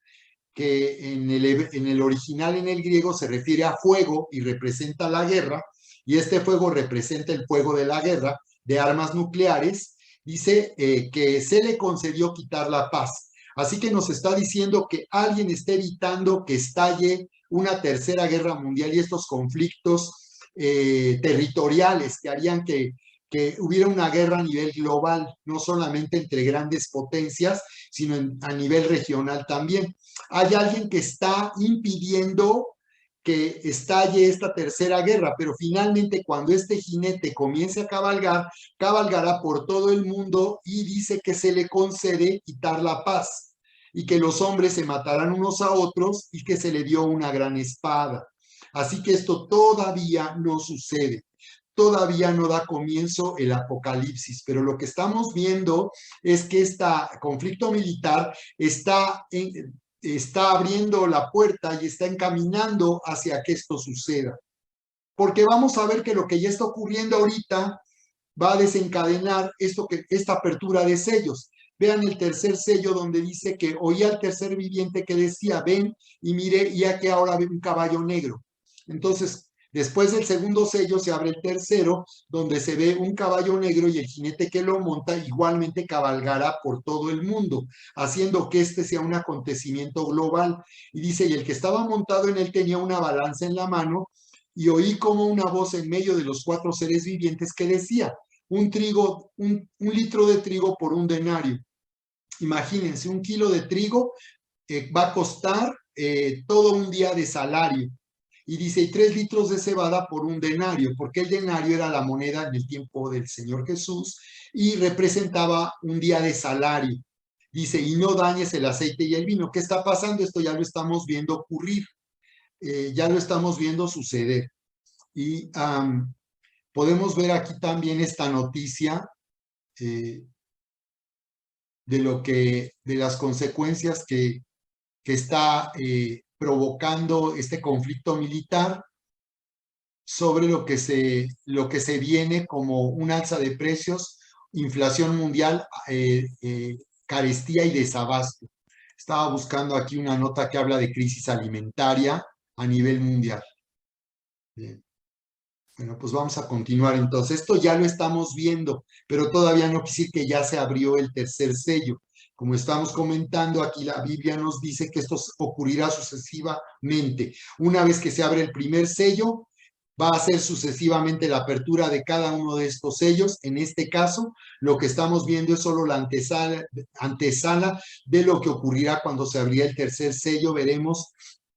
que en el original en el griego se refiere a fuego y representa la guerra, y este fuego representa el fuego de la guerra, de armas nucleares, dice que se le concedió quitar la paz. Así que nos está diciendo que alguien está evitando que estalle una tercera guerra mundial y estos conflictos territoriales que harían que hubiera una guerra a nivel global, no solamente entre grandes potencias, sino a nivel regional también. Hay alguien que está impidiendo que estalle esta tercera guerra, pero finalmente cuando este jinete comience a cabalgar, cabalgará por todo el mundo y dice que se le concede quitar la paz y que los hombres se matarán unos a otros y que se le dio una gran espada. Así que esto todavía no sucede. Todavía no da comienzo el apocalipsis, pero lo que estamos viendo es que este conflicto militar está abriendo la puerta y está encaminando hacia que esto suceda. Porque vamos a ver que lo que ya está ocurriendo ahorita va a desencadenar esta apertura de sellos. Vean el tercer sello donde dice que oía al tercer viviente que decía, ven y mire, y aquí ahora ve un caballo negro. Entonces, Después del segundo sello se abre el tercero, donde se ve un caballo negro y el jinete que lo monta igualmente cabalgará por todo el mundo, haciendo que este sea un acontecimiento global. Y dice, y el que estaba montado en él tenía una balanza en la mano, y oí como una voz en medio de los cuatro seres vivientes que decía, un litro de trigo por un denario. Imagínense, un kilo de trigo va a costar todo un día de salario. Y dice, y 3 litros de cebada por un denario, porque el denario era la moneda en el tiempo del Señor Jesús y representaba un día de salario. Dice, y no dañes el aceite y el vino. ¿Qué está pasando? Esto ya lo estamos viendo ocurrir, ya lo estamos viendo suceder. Y podemos ver aquí también esta noticia eh, de las consecuencias que está provocando este conflicto militar sobre lo que se viene como un alza de precios, inflación mundial, carestía y desabasto. Estaba buscando aquí una nota que habla de crisis alimentaria a nivel mundial. Bien. Bueno, pues vamos a continuar entonces. Esto ya lo estamos viendo, pero todavía no quiere decir que ya se abrió el tercer sello. Como estamos comentando, aquí la Biblia nos dice que esto ocurrirá sucesivamente. Una vez que se abre el primer sello, va a ser sucesivamente la apertura de cada uno de estos sellos. En este caso, lo que estamos viendo es solo la antesala de lo que ocurrirá cuando se abrirá el tercer sello. Veremos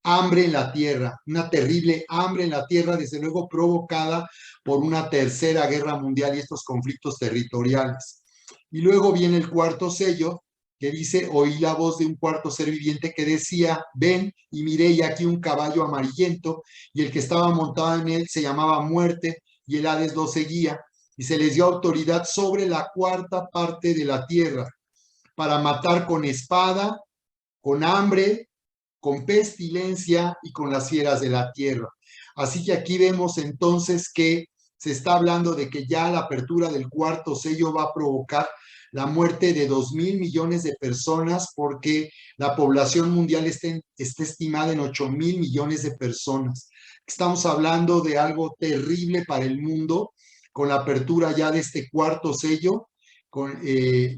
hambre en la tierra, una terrible hambre en la tierra, desde luego provocada por una tercera guerra mundial y estos conflictos territoriales. Y luego viene el cuarto sello, que dice, oí la voz de un cuarto ser viviente que decía, ven y miré y aquí un caballo amarillento, y el que estaba montado en él se llamaba Muerte, y el Hades lo seguía, y se les dio autoridad sobre la cuarta parte de la tierra, para matar con espada, con hambre, con pestilencia y con las fieras de la tierra. Así que aquí vemos entonces que se está hablando de que ya la apertura del cuarto sello va a provocar la muerte de 2.000 millones de personas, porque la población mundial está estimada en 8.000 millones de personas. Estamos hablando de algo terrible para el mundo con la apertura ya de este cuarto sello.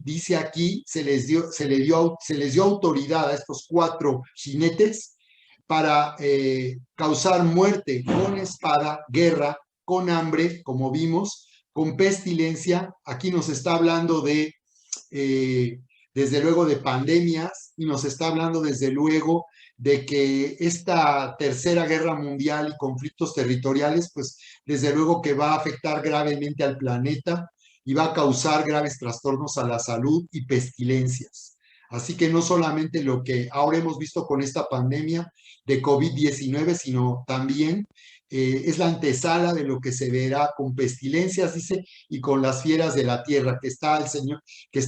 Dice aquí, se les dio autoridad a estos cuatro jinetes para causar muerte con espada, guerra, con hambre, como vimos, con pestilencia. Aquí nos está hablando desde luego, de pandemias, y nos está hablando desde luego de que esta tercera guerra mundial y conflictos territoriales, pues desde luego que va a afectar gravemente al planeta y va a causar graves trastornos a la salud y pestilencias. Así que no solamente lo que ahora hemos visto con esta pandemia de COVID-19, sino también es la antesala de lo que se verá con pestilencias, dice, y con las fieras de la tierra, que está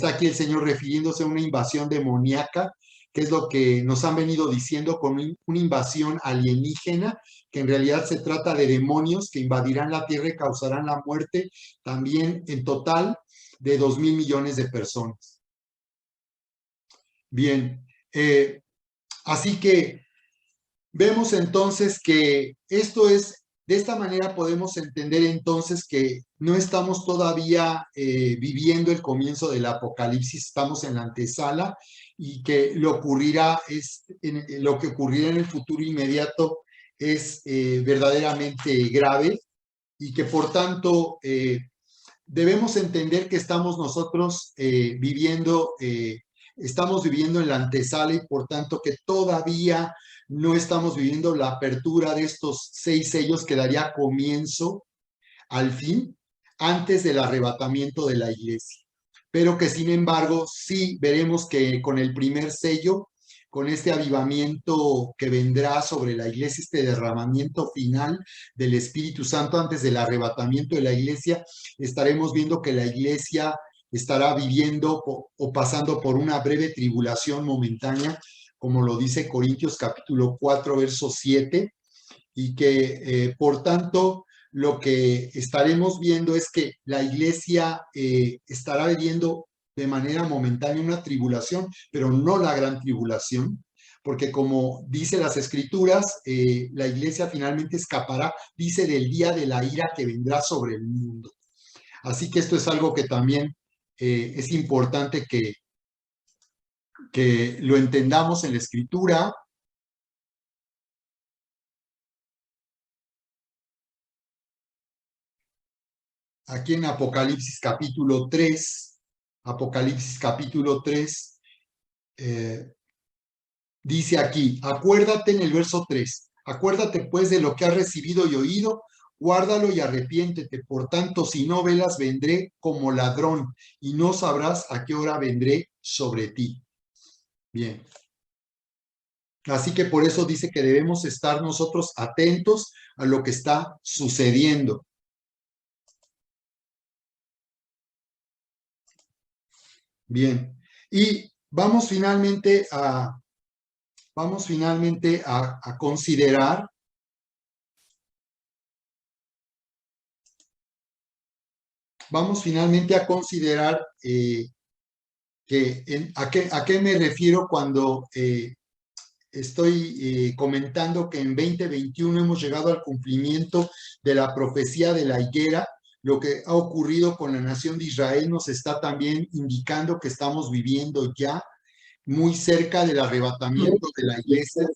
aquí el Señor refiriéndose a una invasión demoníaca, que es lo que nos han venido diciendo con una invasión alienígena, que en realidad se trata de demonios que invadirán la tierra y causarán la muerte también en total de 2.000 millones de personas. Bien, así que vemos entonces que de esta manera podemos entender entonces que no estamos todavía viviendo el comienzo del apocalipsis, estamos en la antesala, y que lo que ocurrirá en el futuro inmediato es verdaderamente grave, y que por tanto debemos entender que estamos nosotros estamos viviendo en la antesala, y por tanto que todavía no estamos viviendo la apertura de estos 6 sellos que daría comienzo al fin, antes del arrebatamiento de la iglesia. Pero que sin embargo sí veremos que con el primer sello, con este avivamiento que vendrá sobre la iglesia, este derramamiento final del Espíritu Santo antes del arrebatamiento de la iglesia, estaremos viendo que la iglesia estará viviendo o pasando por una breve tribulación momentánea, como lo dice Corintios capítulo 4, verso 7, y que por tanto lo que estaremos viendo es que la iglesia estará viviendo de manera momentánea una tribulación, pero no la gran tribulación, porque como dice las escrituras, la iglesia finalmente escapará, dice, del día de la ira que vendrá sobre el mundo. Así que esto es algo que también es importante que lo entendamos en la escritura. Aquí en Apocalipsis capítulo 3, dice aquí, acuérdate en el verso 3, acuérdate pues de lo que has recibido y oído, guárdalo y arrepiéntete. Por tanto, si no velas, vendré como ladrón y no sabrás a qué hora vendré sobre ti. Bien. Así que por eso dice que debemos estar nosotros atentos a lo que está sucediendo. Bien. Y vamos finalmente a considerar a qué me refiero cuando estoy comentando que en 2021 hemos llegado al cumplimiento de la profecía de la higuera. Lo que ha ocurrido con la nación de Israel nos está también indicando que estamos viviendo ya muy cerca del arrebatamiento de la iglesia.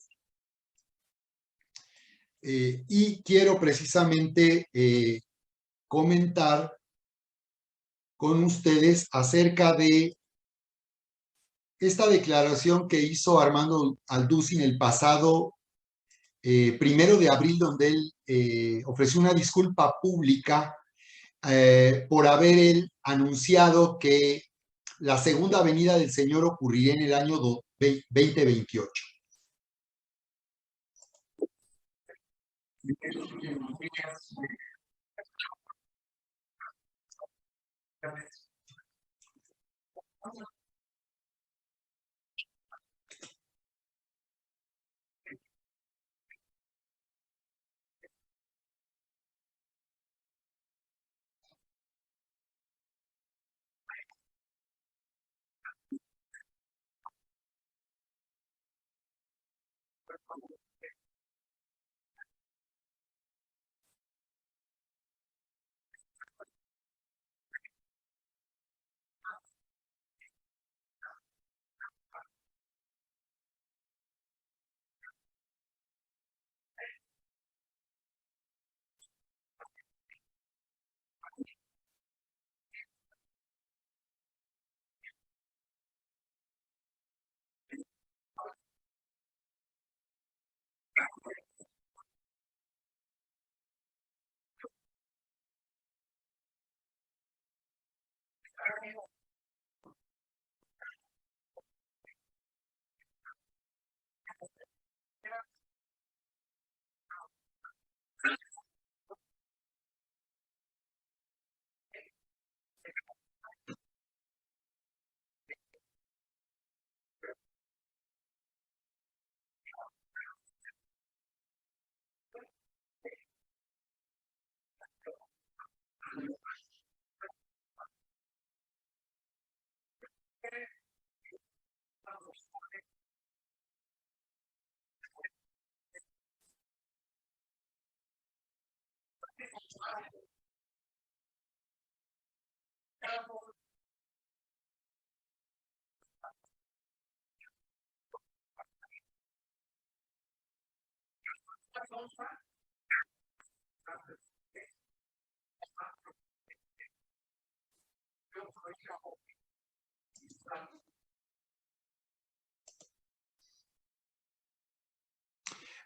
Y quiero precisamente comentar con ustedes acerca de esta declaración que hizo Armando Alducin el pasado 1 de abril, donde él ofreció una disculpa pública por haber él anunciado que la segunda venida del Señor ocurriría en el año 2028.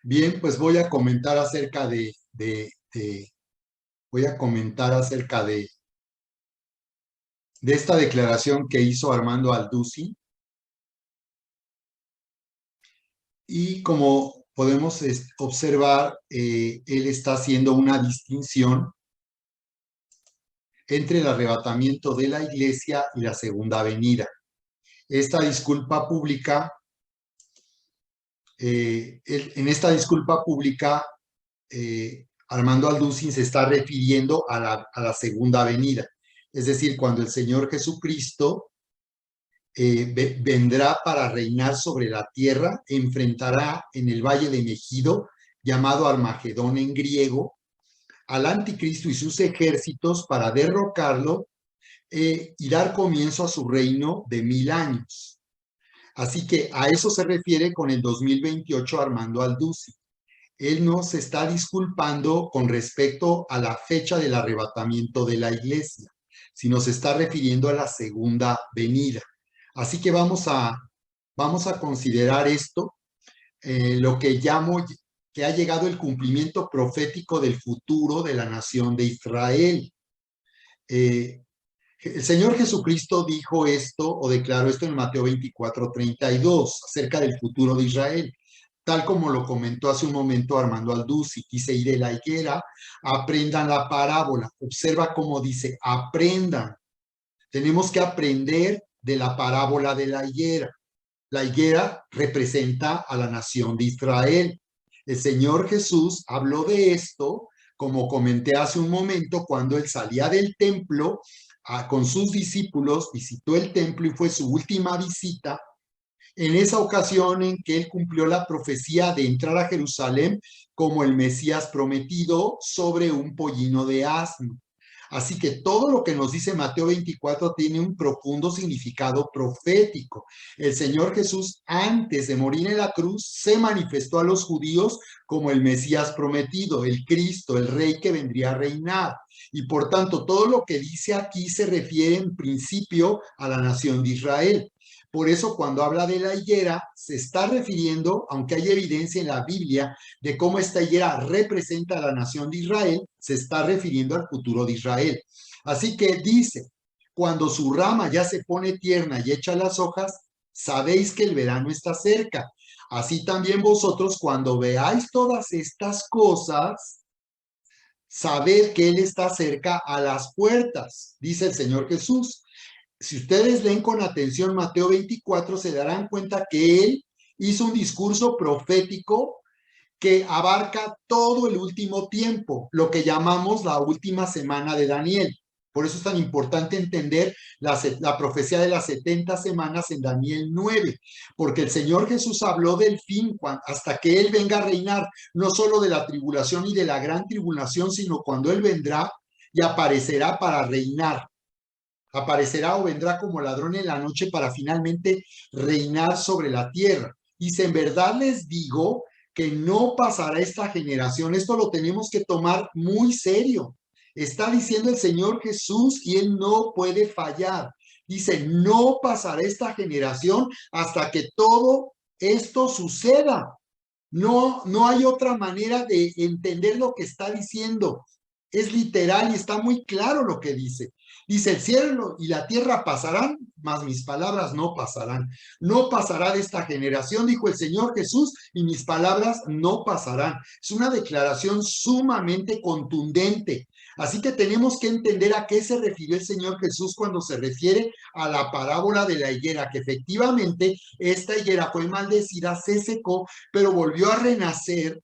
Bien, pues voy a comentar acerca de esta declaración que hizo Armando Alducin. Y como podemos observar, él está haciendo una distinción entre el arrebatamiento de la iglesia y la segunda venida. Esta disculpa pública, en esta disculpa pública, Armando Alducin se está refiriendo a la segunda venida. Es decir, cuando el Señor Jesucristo vendrá para reinar sobre la tierra, enfrentará en el valle de Megido, llamado Armagedón en griego, al anticristo y sus ejércitos para derrocarlo y dar comienzo a su reino de 1000 años. Así que a eso se refiere con el 2028 Armando Aldusi. Él nos está disculpando con respecto a la fecha del arrebatamiento de la iglesia, sino se está refiriendo a la segunda venida. Así que vamos a considerar esto, lo que llamo que ha llegado el cumplimiento profético del futuro de la nación de Israel. El Señor Jesucristo dijo esto o declaró esto en Mateo 24:32 acerca del futuro de Israel, tal como lo comentó hace un momento Armando Aldusi. Dice, y de la higuera aprendan la parábola. Observa cómo dice, aprendan. Tenemos que aprender de la parábola de la higuera. La higuera representa a la nación de Israel. El Señor Jesús habló de esto, como comenté hace un momento, cuando él salía del templo con sus discípulos, visitó el templo y fue su última visita. En esa ocasión en que él cumplió la profecía de entrar a Jerusalén como el Mesías prometido sobre un pollino de asno. Así que todo lo que nos dice Mateo 24 tiene un profundo significado profético. El Señor Jesús, antes de morir en la cruz, se manifestó a los judíos como el Mesías prometido, el Cristo, el Rey que vendría a reinar. Y por tanto, todo lo que dice aquí se refiere en principio a la nación de Israel. Por eso cuando habla de la higuera, se está refiriendo, aunque hay evidencia en la Biblia de cómo esta higuera representa a la nación de Israel, se está refiriendo al futuro de Israel. Así que dice, cuando su rama ya se pone tierna y echa las hojas, sabéis que el verano está cerca. Así también vosotros, cuando veáis todas estas cosas, sabed que Él está cerca a las puertas, dice el Señor Jesús. Si ustedes leen con atención Mateo 24, se darán cuenta que él hizo un discurso profético que abarca todo el último tiempo, lo que llamamos la última semana de Daniel. Por eso es tan importante entender la profecía de las 70 semanas en Daniel 9, porque el Señor Jesús habló del fin hasta que Él venga a reinar, no solo de la tribulación y de la gran tribulación, sino cuando Él vendrá y aparecerá para reinar. Aparecerá o vendrá como ladrón en la noche para finalmente reinar sobre la tierra. Y si en verdad les digo que no pasará esta generación, esto lo tenemos que tomar muy serio. Está diciendo el Señor Jesús y Él no puede fallar. Dice, no pasará esta generación hasta que todo esto suceda. No hay otra manera de entender lo que está diciendo. Es literal y está muy claro lo que dice. Dice, el cielo y la tierra pasarán, mas mis palabras no pasarán. No pasará de esta generación, dijo el Señor Jesús, y mis palabras no pasarán. Es una declaración sumamente contundente. Así que tenemos que entender a qué se refirió el Señor Jesús cuando se refiere a la parábola de la higuera, que efectivamente esta higuera fue maldecida, se secó, pero volvió a renacer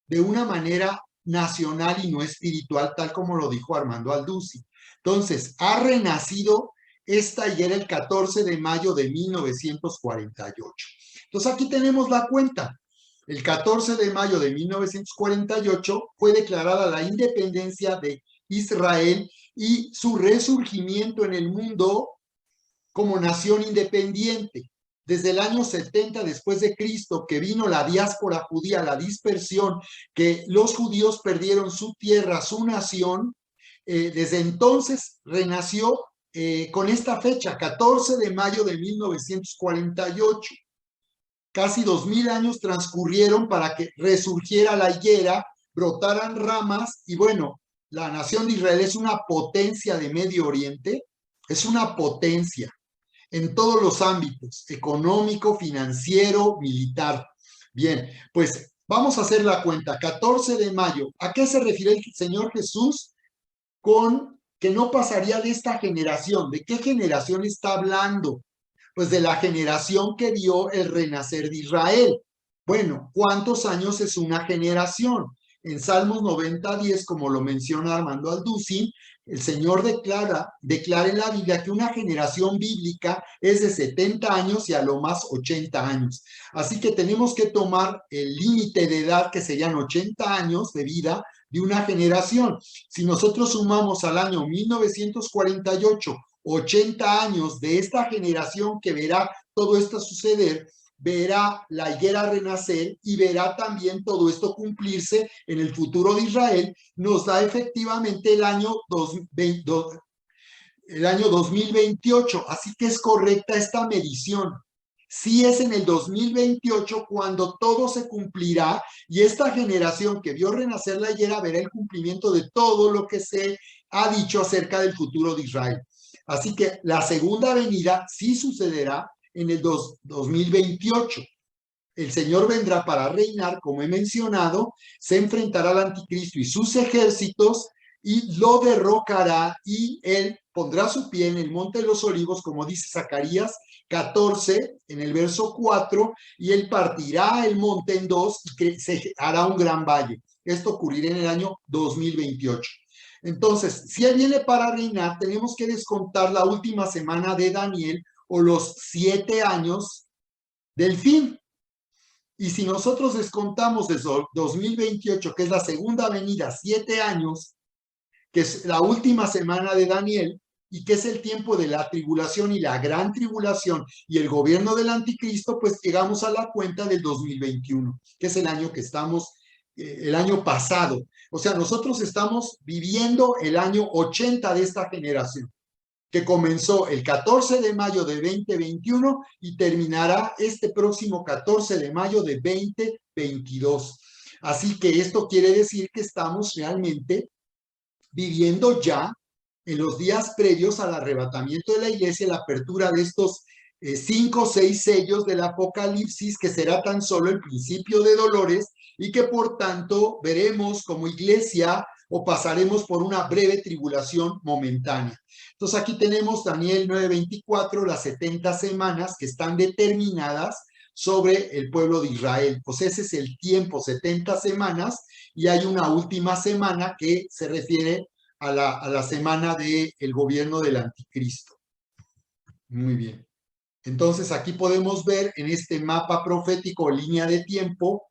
de una manera nacional y no espiritual, tal como lo dijo Armando Aldusi. Entonces, ha renacido esta higuera el 14 de mayo de 1948. Entonces, aquí tenemos la cuenta. El 14 de mayo de 1948 fue declarada la independencia de Israel y su resurgimiento en el mundo como nación independiente. Desde el año 70 después de Cristo, que vino la diáspora judía, la dispersión, que los judíos perdieron su tierra, su nación, desde entonces renació con esta fecha, 14 de mayo de 1948. Casi 2000 años transcurrieron para que resurgiera la higuera, brotaran ramas y bueno, la nación de Israel es una potencia de Medio Oriente, es una potencia en todos los ámbitos, económico, financiero, militar. Bien, pues vamos a hacer la cuenta. 14 de mayo, ¿a qué se refiere el Señor Jesús con que no pasaría de esta generación? ¿De qué generación está hablando? Pues de la generación que vio el renacer de Israel. Bueno, ¿cuántos años es una generación? en Salmos 90:10, como lo menciona Armando Alducin, el Señor declara en la Biblia que una generación bíblica es de 70 años y a lo más 80 años. Así que tenemos que tomar el límite de edad, que serían 80 años de vida de una generación. Si nosotros sumamos al año 1948, 80 años de esta generación que verá todo esto suceder, verá la higuera renacer y verá también todo esto cumplirse en el futuro de Israel, nos da efectivamente el año 2028. Así que es correcta esta medición. Sí, es en el 2028 cuando todo se cumplirá y esta generación que vio renacer la higuera verá el cumplimiento de todo lo que se ha dicho acerca del futuro de Israel. Así que la segunda venida sí sucederá en el 2028. El Señor vendrá para reinar, como he mencionado, se enfrentará al anticristo y sus ejércitos y lo derrocará, y él pondrá su pie en el monte de los olivos, como dice Zacarías 14, en el verso 4, y él partirá el monte en dos y se hará un gran valle. Esto ocurrirá en el año 2028. Entonces, si él viene para reinar, tenemos que descontar la última semana de Daniel, o los 7 años del fin. Y si nosotros descontamos desde 2028, que es la segunda venida, 7 años, que es la última semana de Daniel, y que es el tiempo de la tribulación y la gran tribulación y el gobierno del anticristo, pues llegamos a la cuenta del 2021, que es el año que estamos, el año pasado. O sea, nosotros estamos viviendo el año 80 de esta generación, que comenzó el 14 de mayo de 2021 y terminará este próximo 14 de mayo de 2022. Así que esto quiere decir que estamos realmente viviendo ya en los días previos al arrebatamiento de la iglesia, la apertura de estos 5 o 6 sellos del Apocalipsis, que será tan solo el principio de dolores y que por tanto veremos como iglesia o pasaremos por una breve tribulación momentánea. Entonces aquí tenemos Daniel 9:24, las 70 semanas que están determinadas sobre el pueblo de Israel. Pues ese es el tiempo, 70 semanas, y hay una última semana que se refiere a la semana del gobierno del anticristo. Muy bien. Entonces aquí podemos ver en este mapa profético, línea de tiempo,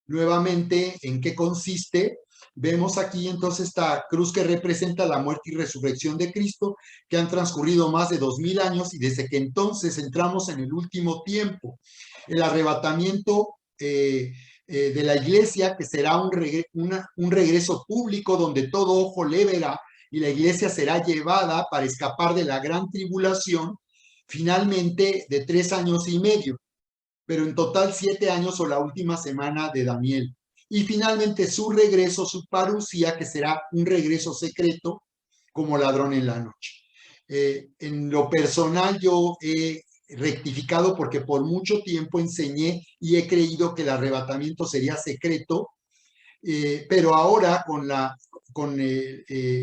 nuevamente en qué consiste. Vemos aquí entonces esta cruz que representa la muerte y resurrección de Cristo, que han transcurrido más de 2000 años y desde que entonces entramos en el último tiempo. El arrebatamiento de la iglesia, que será un regreso público donde todo ojo le verá y la iglesia será llevada para escapar de la gran tribulación, finalmente de 3 años y medio, pero en total 7 años o la última semana de Daniel. Y finalmente su regreso, su parusía, que será un regreso secreto como ladrón en la noche. En lo personal yo he rectificado porque por mucho tiempo enseñé y he creído que el arrebatamiento sería secreto, pero ahora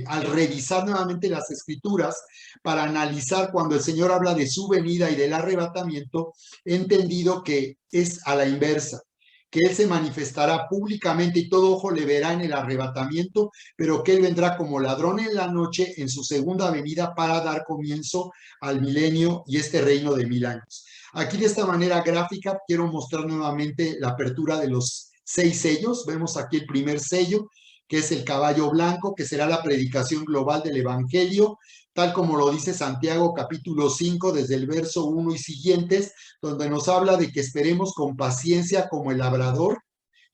al revisar nuevamente las escrituras para analizar cuando el Señor habla de su venida y del arrebatamiento, he entendido que es a la inversa, que Él se manifestará públicamente y todo ojo le verá en el arrebatamiento, pero que Él vendrá como ladrón en la noche en su segunda venida para dar comienzo al milenio y este reino de 1000 años. Aquí de esta manera gráfica quiero mostrar nuevamente la apertura de los 6 sellos. Vemos aquí el primer sello, que es el caballo blanco, que será la predicación global del evangelio, tal como lo dice Santiago capítulo 5, desde el verso 1 y siguientes, donde nos habla de que esperemos con paciencia como el labrador,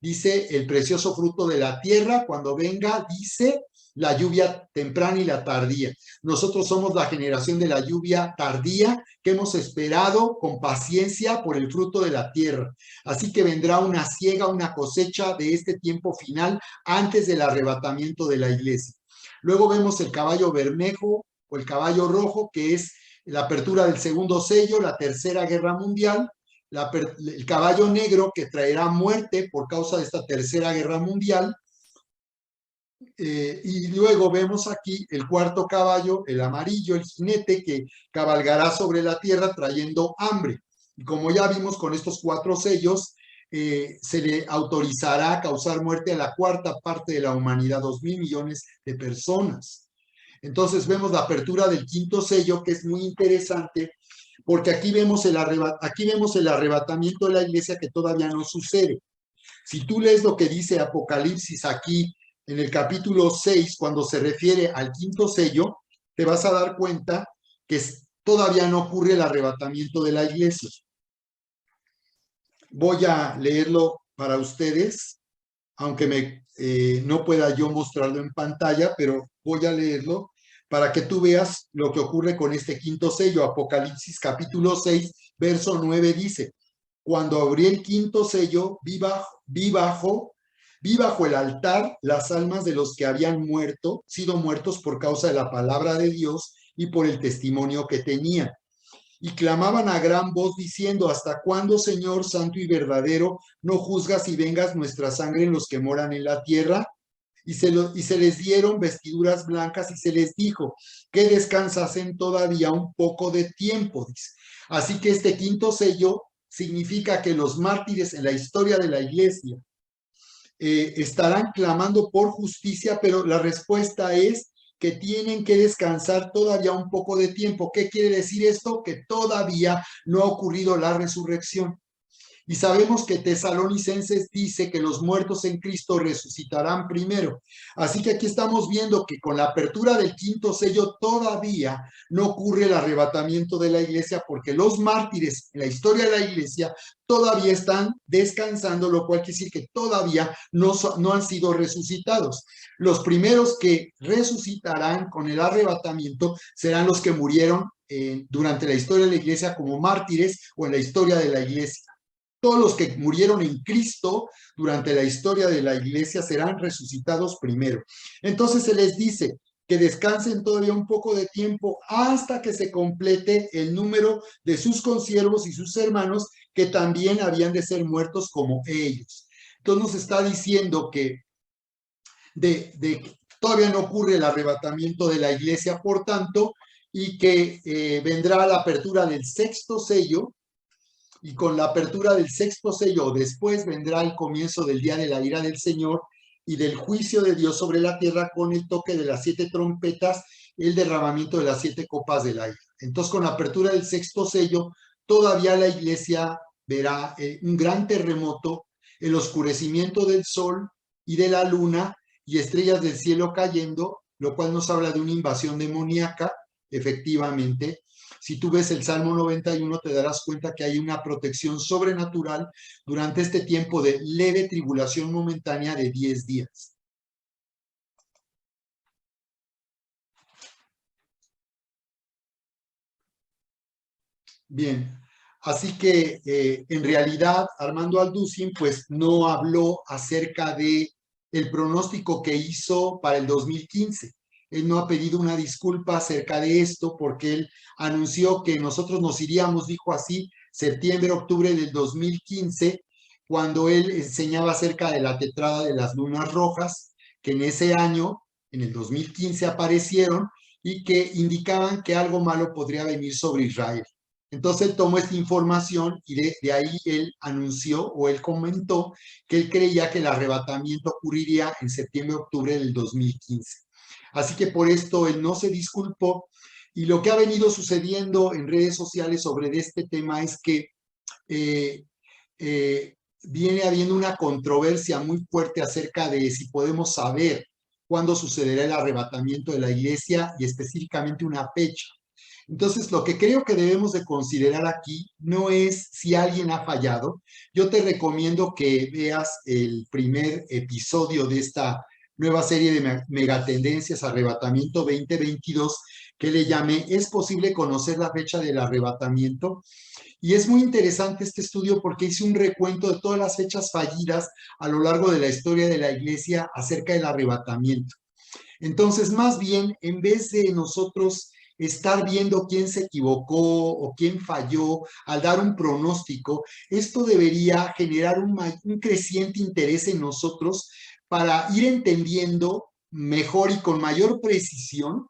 dice, el precioso fruto de la tierra, cuando venga, dice, la lluvia temprana y la tardía. Nosotros somos la generación de la lluvia tardía que hemos esperado con paciencia por el fruto de la tierra. Así que vendrá una siega, una cosecha de este tiempo final antes del arrebatamiento de la iglesia. Luego vemos el caballo bermejo o el caballo rojo, que es la apertura del segundo sello, la tercera guerra mundial. El caballo negro, que traerá muerte por causa de esta tercera guerra mundial. Y luego vemos aquí el cuarto caballo, el amarillo, el jinete, que cabalgará sobre la tierra trayendo hambre. Y como ya vimos con estos 4 sellos, se le autorizará a causar muerte a la cuarta parte de la humanidad, 2.000 millones de personas. Entonces vemos la apertura del quinto sello, que es muy interesante, porque aquí vemos el arrebatamiento de la iglesia que todavía no sucede. Si tú lees lo que dice Apocalipsis aquí en el capítulo 6, cuando se refiere al quinto sello, te vas a dar cuenta que todavía no ocurre el arrebatamiento de la iglesia. Voy a leerlo para ustedes, aunque no pueda yo mostrarlo en pantalla, pero voy a leerlo para que tú veas lo que ocurre con este quinto sello. Apocalipsis capítulo 6, verso 9 dice: cuando abrí el quinto sello, vi bajo el altar las almas de los que habían sido muertos por causa de la palabra de Dios y por el testimonio que tenían. Y clamaban a gran voz diciendo: ¿hasta cuándo, Señor santo y verdadero, no juzgas y vengas nuestra sangre en los que moran en la tierra? Y se les dieron vestiduras blancas y se les dijo que descansasen todavía un poco de tiempo, dice. Así que este quinto sello significa que los mártires en la historia de la iglesia estarán clamando por justicia, pero la respuesta es que tienen que descansar todavía un poco de tiempo. ¿Qué quiere decir esto? Que todavía no ha ocurrido la resurrección. Y sabemos que Tesalonicenses dice que los muertos en Cristo resucitarán primero. Así que aquí estamos viendo que con la apertura del quinto sello todavía no ocurre el arrebatamiento de la iglesia, porque los mártires en la historia de la iglesia todavía están descansando, lo cual quiere decir que todavía no han sido resucitados. Los primeros que resucitarán con el arrebatamiento serán los que murieron durante la historia de la iglesia como mártires o en la historia de la iglesia. Todos los que murieron en Cristo durante la historia de la iglesia serán resucitados primero. Entonces se les dice que descansen todavía un poco de tiempo hasta que se complete el número de sus consiervos y sus hermanos que también habían de ser muertos como ellos. Entonces nos está diciendo que todavía no ocurre el arrebatamiento de la iglesia, por tanto, y que vendrá la apertura del sexto sello. Y con la apertura del sexto sello, después vendrá el comienzo del día de la ira del Señor y del juicio de Dios sobre la tierra con el toque de las 7 trompetas, el derramamiento de las 7 copas de la ira. Entonces, con la apertura del sexto sello, todavía la iglesia verá un gran terremoto, el oscurecimiento del sol y de la luna y estrellas del cielo cayendo, lo cual nos habla de una invasión demoníaca, efectivamente. Si tú ves el Salmo 91, te darás cuenta que hay una protección sobrenatural durante este tiempo de leve tribulación momentánea de 10 días. Bien, así que en realidad Armando Alducin pues no habló acerca de el pronóstico que hizo para el 2015. Él no ha pedido una disculpa acerca de esto porque él anunció que nosotros nos iríamos, dijo así, septiembre, octubre del 2015, cuando él enseñaba acerca de la tetrada de las lunas rojas, que en ese año, en el 2015, aparecieron y que indicaban que algo malo podría venir sobre Israel. Entonces él tomó esta información y de ahí él anunció o él comentó que él creía que el arrebatamiento ocurriría en septiembre-octubre del 2015. Así que por esto él no se disculpó. Y lo que ha venido sucediendo en redes sociales sobre este tema es que viene habiendo una controversia muy fuerte acerca de si podemos saber cuándo sucederá el arrebatamiento de la iglesia y específicamente una fecha. Entonces, lo que creo que debemos de considerar aquí no es si alguien ha fallado. Yo te recomiendo que veas el primer episodio de esta nueva serie de megatendencias Arrebatamiento 2022, que le llamé ¿Es posible conocer la fecha del arrebatamiento? Y es muy interesante este estudio porque hice un recuento de todas las fechas fallidas a lo largo de la historia de la iglesia acerca del arrebatamiento. Entonces, más bien, en vez de nosotros estar viendo quién se equivocó o quién falló al dar un pronóstico, esto debería generar un creciente interés en nosotros para ir entendiendo mejor y con mayor precisión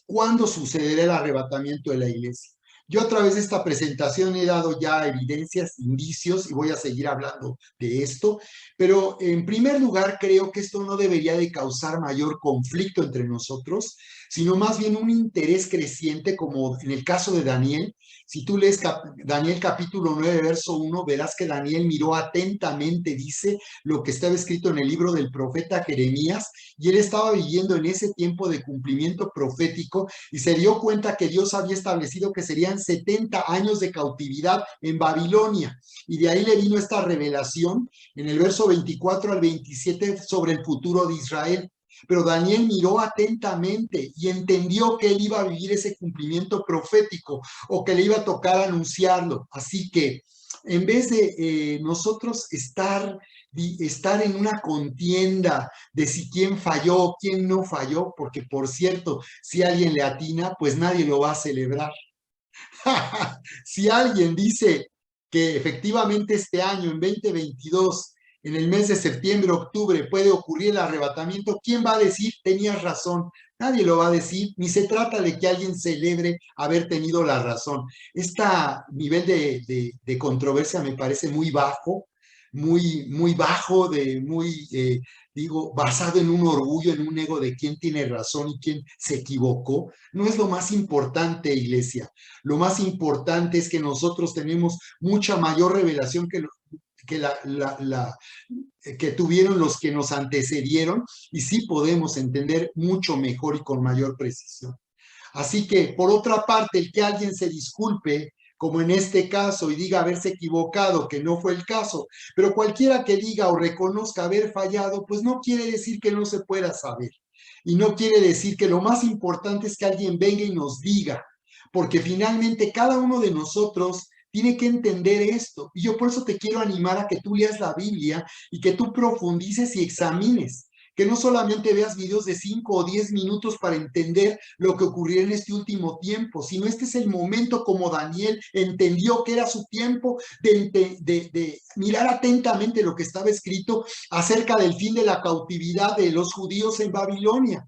cuándo sucederá el arrebatamiento de la iglesia. Yo a través de esta presentación he dado ya evidencias, indicios, y voy a seguir hablando de esto, pero en primer lugar creo que esto no debería de causar mayor conflicto entre nosotros, sino más bien un interés creciente, como en el caso de Daniel. Si tú lees Daniel capítulo 9, verso 1, verás que Daniel miró atentamente, dice, lo que estaba escrito en el libro del profeta Jeremías, y él estaba viviendo en ese tiempo de cumplimiento profético y se dio cuenta que Dios había establecido que serían 70 años de cautividad en Babilonia. Y de ahí le vino esta revelación en el verso 24 al 27 sobre el futuro de Israel. Pero Daniel miró atentamente y entendió que él iba a vivir ese cumplimiento profético o que le iba a tocar anunciarlo. Así que en vez de nosotros estar en una contienda de si quién falló o quién no falló, porque por cierto, si alguien le atina, pues nadie lo va a celebrar. Si alguien dice que efectivamente este año, en 2022, en el mes de septiembre, octubre, puede ocurrir el arrebatamiento, ¿quién va a decir tenías razón? Nadie lo va a decir, ni se trata de que alguien celebre haber tenido la razón. Este nivel de controversia me parece muy bajo, muy bajo, digo, basado en un orgullo, en un ego de quién tiene razón y quién se equivocó. No es lo más importante, iglesia. Lo más importante es que nosotros tenemos mucha mayor revelación que tuvieron los que nos antecedieron, y sí podemos entender mucho mejor y con mayor precisión. Así que, por otra parte, el que alguien se disculpe, como en este caso, y diga haberse equivocado, que no fue el caso, pero cualquiera que diga o reconozca haber fallado, pues no quiere decir que no se pueda saber. Y no quiere decir que lo más importante es que alguien venga y nos diga, porque finalmente cada uno de nosotros tiene que entender esto. Y yo por eso te quiero animar a que tú leas la Biblia y que tú profundices y examines, que no solamente veas videos de 5 o 10 minutos para entender lo que ocurrió en este último tiempo, sino este es el momento como Daniel entendió que era su tiempo de mirar atentamente lo que estaba escrito acerca del fin de la cautividad de los judíos en Babilonia.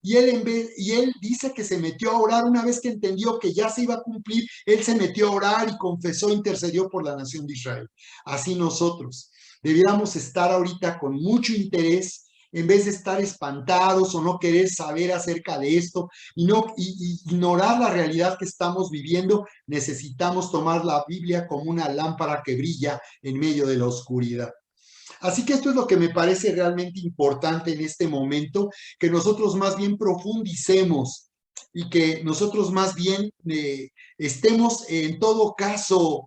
Y él dice que se metió a orar una vez que entendió que ya se iba a cumplir, él se metió a orar y confesó, intercedió por la nación de Israel. Así nosotros debiéramos estar ahorita con mucho interés, en vez de estar espantados o no querer saber acerca de esto y ignorar la realidad que estamos viviendo. Necesitamos tomar la Biblia como una lámpara que brilla en medio de la oscuridad. Así que esto es lo que me parece realmente importante en este momento, que nosotros más bien profundicemos y que nosotros más bien estemos en todo caso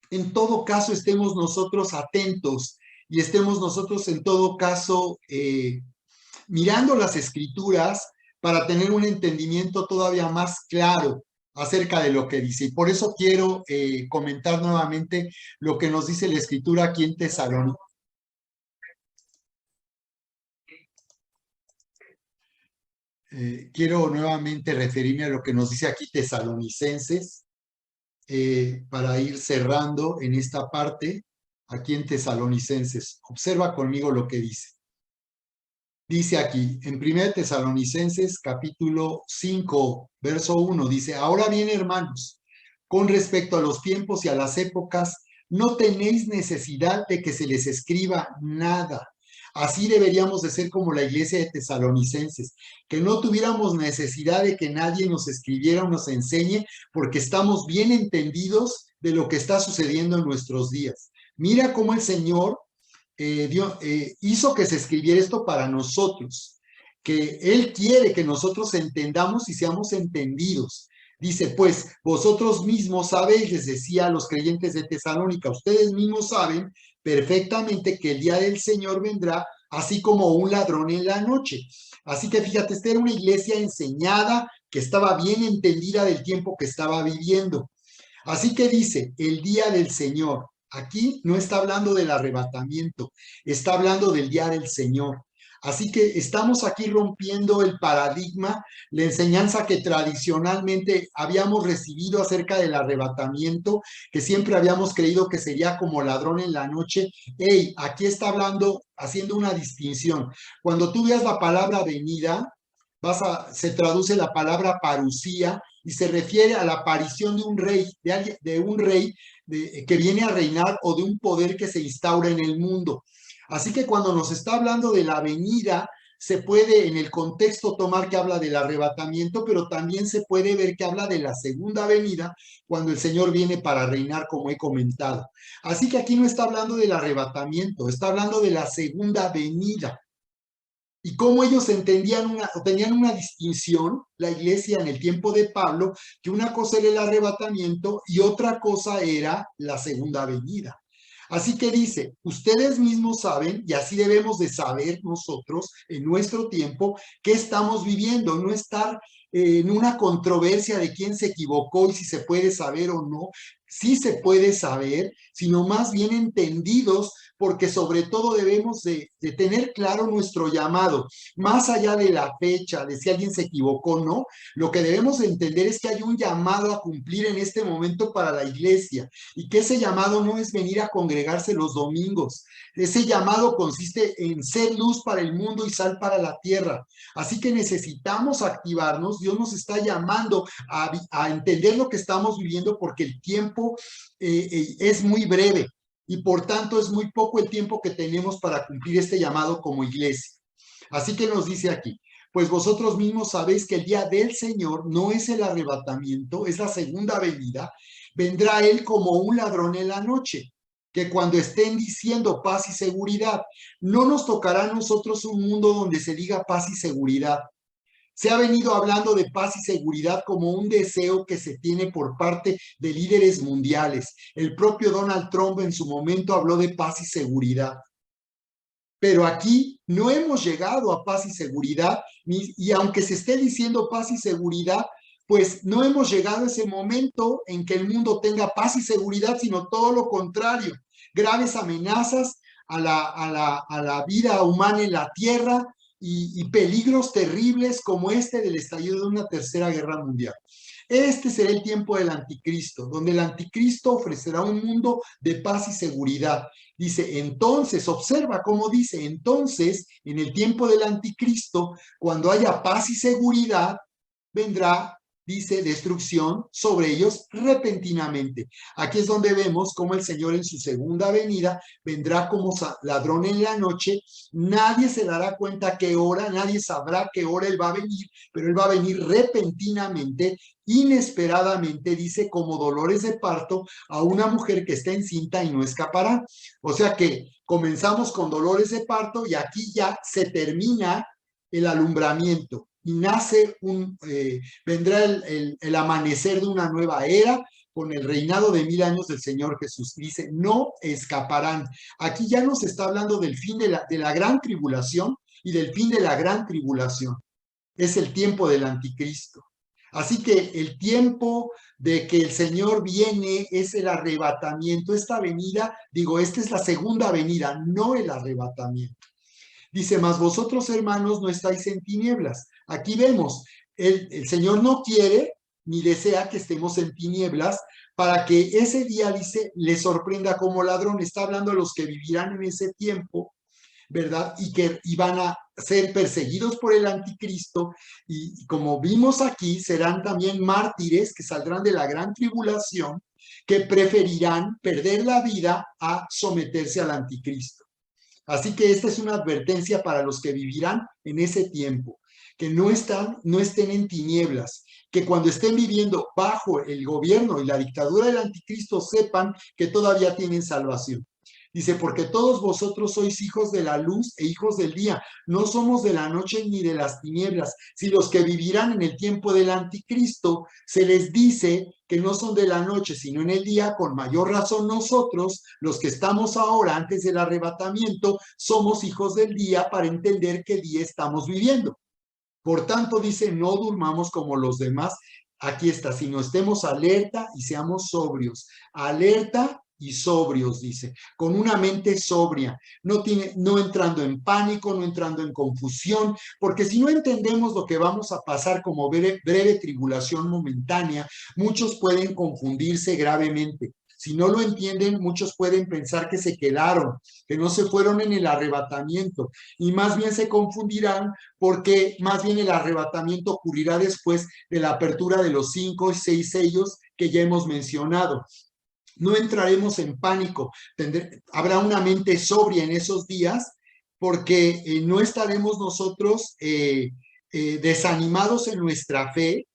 estemos nosotros atentos y estemos nosotros en todo caso mirando las escrituras para tener un entendimiento todavía más claro acerca de lo que dice. Y por eso quiero comentar nuevamente lo que nos dice la escritura aquí en Tesalónica. Quiero nuevamente referirme a lo que nos dice aquí Tesalonicenses, para ir cerrando en esta parte, aquí en Tesalonicenses. Observa conmigo lo que dice. Dice aquí, en 1 Tesalonicenses capítulo 5, verso 1, dice, ahora bien, hermanos, con respecto a los tiempos y a las épocas, no tenéis necesidad de que se les escriba nada. Así deberíamos de ser como la iglesia de Tesalonicenses, que no tuviéramos necesidad de que nadie nos escribiera o nos enseñe, porque estamos bien entendidos de lo que está sucediendo en nuestros días. Mira cómo el Señor hizo que se escribiera esto para nosotros, que Él quiere que nosotros entendamos y seamos entendidos. Dice, pues vosotros mismos sabéis, les decía a los creyentes de Tesalónica, ustedes mismos saben perfectamente que el día del Señor vendrá así como un ladrón en la noche. Así que fíjate, esta era una iglesia enseñada, que estaba bien entendida del tiempo que estaba viviendo. Así que dice, el día del Señor. Aquí no está hablando del arrebatamiento, está hablando del día del Señor. Así que estamos aquí rompiendo el paradigma, la enseñanza que tradicionalmente habíamos recibido acerca del arrebatamiento, que siempre habíamos creído que sería como ladrón en la noche. Hey, aquí está hablando, haciendo una distinción. Cuando tú veas la palabra venida, se traduce la palabra parusía, y se refiere a la aparición de un rey, que viene a reinar o de un poder que se instaura en el mundo. Así que cuando nos está hablando de la venida, se puede en el contexto tomar que habla del arrebatamiento, pero también se puede ver que habla de la segunda venida, cuando el Señor viene para reinar, como he comentado. Así que aquí no está hablando del arrebatamiento, está hablando de la segunda venida. Y cómo ellos tenían una distinción, la iglesia en el tiempo de Pablo, que una cosa era el arrebatamiento y otra cosa era la segunda venida. Así que dice, ustedes mismos saben, y así debemos de saber nosotros en nuestro tiempo, qué estamos viviendo, no estar en una controversia de quién se equivocó y si se puede saber o no. Sí se puede saber, sino más bien entendidos, porque sobre todo debemos de tener claro nuestro llamado, más allá de la fecha, de si alguien se equivocó o no. Lo que debemos de entender es que hay un llamado a cumplir en este momento para la iglesia, y que ese llamado no es venir a congregarse los domingos. Ese llamado consiste en ser luz para el mundo y sal para la tierra. Así que necesitamos activarnos. Dios nos está llamando a entender lo que estamos viviendo, porque el tiempo es muy breve y por tanto es muy poco el tiempo que tenemos para cumplir este llamado como iglesia. Así que nos dice aquí, pues vosotros mismos sabéis que el día del Señor no es el arrebatamiento, es la segunda venida. Vendrá Él como un ladrón en la noche, que cuando estén diciendo paz y seguridad, no nos tocará a nosotros un mundo donde se diga paz y seguridad. Se ha venido hablando de paz y seguridad como un deseo que se tiene por parte de líderes mundiales. El propio Donald Trump en su momento habló de paz y seguridad. Pero aquí no hemos llegado a paz y seguridad, y aunque se esté diciendo paz y seguridad, pues no hemos llegado a ese momento en que el mundo tenga paz y seguridad, sino todo lo contrario. Graves amenazas a la vida humana en la tierra, y peligros terribles como este del estallido de una tercera guerra mundial. Este será el tiempo del anticristo, donde el anticristo ofrecerá un mundo de paz y seguridad. Dice, entonces, observa cómo dice, entonces, en el tiempo del anticristo, cuando haya paz y seguridad, vendrá, dice, destrucción sobre ellos repentinamente. Aquí es donde vemos cómo el Señor en su segunda venida vendrá como ladrón en la noche. Nadie se dará cuenta qué hora, nadie sabrá qué hora Él va a venir, pero Él va a venir repentinamente, inesperadamente, dice, como dolores de parto a una mujer que está encinta y no escapará. O sea que comenzamos con dolores de parto y aquí ya se termina el alumbramiento y vendrá el amanecer de una nueva era con el reinado de 1000 años del Señor Jesús. Dice, no escaparán. Aquí ya nos está hablando del fin de la gran tribulación y del fin de la gran tribulación. Es el tiempo del anticristo. Así que el tiempo de que el Señor viene es el arrebatamiento. Esta venida, esta es la segunda venida, no el arrebatamiento. Dice, mas vosotros, hermanos, no estáis en tinieblas. Aquí vemos, el Señor no quiere ni desea que estemos en tinieblas para que ese día, dice, les sorprenda como ladrón. Está hablando a los que vivirán en ese tiempo, ¿verdad? Y van a ser perseguidos por el anticristo, y como vimos aquí, serán también mártires que saldrán de la gran tribulación, que preferirán perder la vida a someterse al anticristo. Así que esta es una advertencia para los que vivirán en ese tiempo, que no estén en tinieblas, que cuando estén viviendo bajo el gobierno y la dictadura del anticristo sepan que todavía tienen salvación. Dice, porque todos vosotros sois hijos de la luz e hijos del día, no somos de la noche ni de las tinieblas. Si los que vivirán en el tiempo del anticristo se les dice que no son de la noche sino en el día, con mayor razón nosotros, los que estamos ahora antes del arrebatamiento, somos hijos del día para entender qué día estamos viviendo. Por tanto, dice, no durmamos como los demás. Aquí está, sino estemos alerta y seamos sobrios. Alerta y sobrios, dice, con una mente sobria, no entrando en pánico, no entrando en confusión, porque si no entendemos lo que vamos a pasar como breve tribulación momentánea, muchos pueden confundirse gravemente. Si no lo entienden, muchos pueden pensar que se quedaron, que no se fueron en el arrebatamiento, y más bien se confundirán porque más bien el arrebatamiento ocurrirá después de la apertura de los 5 y 6 sellos que ya hemos mencionado. No entraremos en pánico, habrá una mente sobria en esos días porque no estaremos nosotros desanimados en nuestra fe.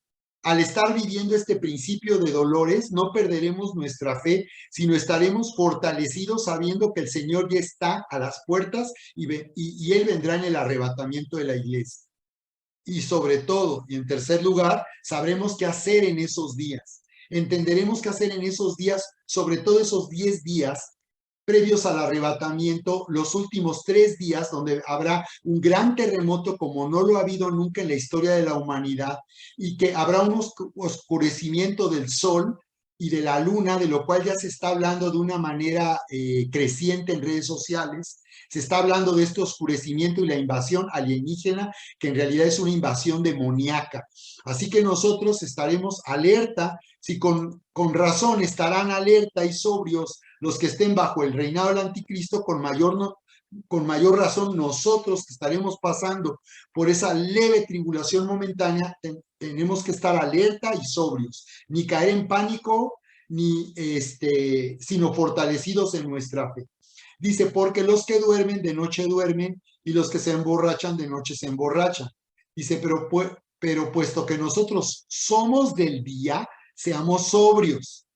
Al estar viviendo este principio de dolores, no perderemos nuestra fe, sino estaremos fortalecidos sabiendo que el Señor ya está a las puertas y Él vendrá en el arrebatamiento de la iglesia. Y sobre todo, y en tercer lugar, sabremos qué hacer en esos días. Entenderemos qué hacer en esos días, sobre todo esos 10 días previos al arrebatamiento, los últimos 3 días donde habrá un gran terremoto como no lo ha habido nunca en la historia de la humanidad, y que habrá un oscurecimiento del sol y de la luna, de lo cual ya se está hablando de una manera creciente en redes sociales. Se está hablando de este oscurecimiento y la invasión alienígena, que en realidad es una invasión demoníaca. Así que nosotros estaremos alerta, si con razón estarán alerta y sobrios los que estén bajo el reinado del anticristo, con mayor razón nosotros que estaremos pasando por esa leve tribulación momentánea, tenemos que estar alerta y sobrios, ni caer en pánico, sino fortalecidos en nuestra fe. Dice, porque los que duermen de noche duermen y los que se emborrachan de noche se emborrachan. Dice, pero puesto que nosotros somos del día, seamos sobrios,